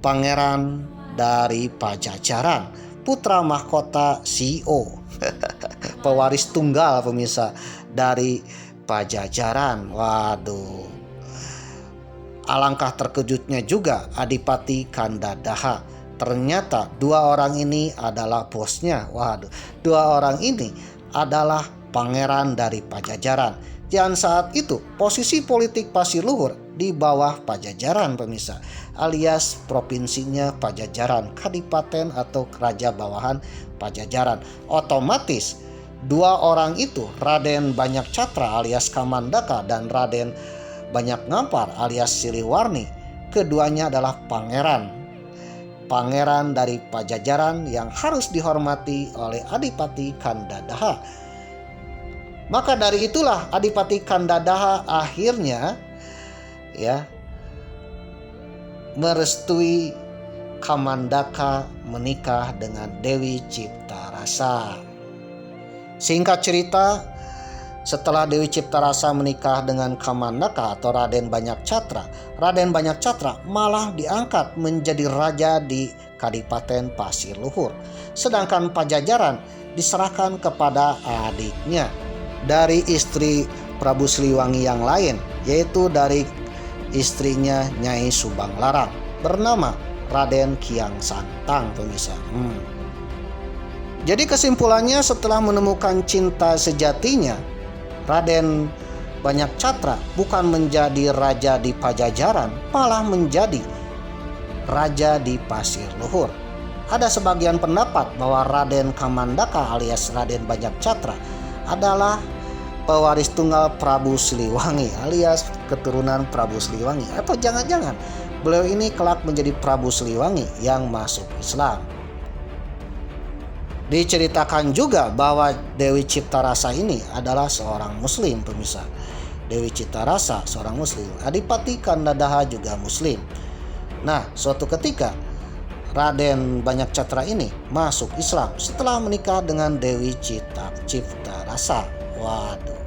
pangeran dari Pajajaran, putra mahkota CEO, pewaris tunggal pemirsa dari Pajajaran. Waduh. Alangkah terkejutnya juga Adipati Kandadaha. Ternyata dua orang ini adalah bosnya. Waduh, dua orang ini adalah pangeran dari Pajajaran. Dan saat itu posisi politik Pasir Luhur di bawah Pajajaran pemirsa, alias provinsinya Pajajaran, kadipaten atau raja bawahan Pajajaran. Otomatis dua orang itu, Raden Banyak Catra alias Kamandaka dan Raden Banyak Ngampar alias Siliwarni, keduanya adalah pangeran dari Pajajaran yang harus dihormati oleh Adipati Kandadaha. Maka dari itulah Adipati Kandadaha akhirnya merestui Kamandaka menikah dengan Dewi Ciptarasa. Singkat cerita, setelah Dewi Ciptarasa menikah dengan Kamandaka atau Raden Banyak Catra, Raden Banyak Catra malah diangkat menjadi raja di Kadipaten Pasir Luhur. Sedangkan Pajajaran diserahkan kepada adiknya dari istri Prabu Siliwangi yang lain, yaitu dari istrinya Nyai Subang Larang bernama Raden Kiang Santang pemirsa. Jadi kesimpulannya, setelah menemukan cinta sejatinya, Raden Banyak Catra bukan menjadi raja di Pajajaran, malah menjadi raja di Pasir Luhur. Ada sebagian pendapat bahwa Raden Kamandaka alias Raden Banyak Catra adalah pewaris tunggal Prabu Siliwangi alias keturunan Prabu Siliwangi, atau jangan-jangan beliau ini kelak menjadi Prabu Siliwangi yang masuk Islam. Diceritakan juga bahwa Dewi Ciptarasa ini adalah seorang muslim pemirsa. Dewi Ciptarasa seorang muslim, Adipati Kandadaha juga muslim. Nah, suatu ketika Raden Banyak Catra ini masuk Islam setelah menikah dengan Dewi Ciptarasa. Waduh.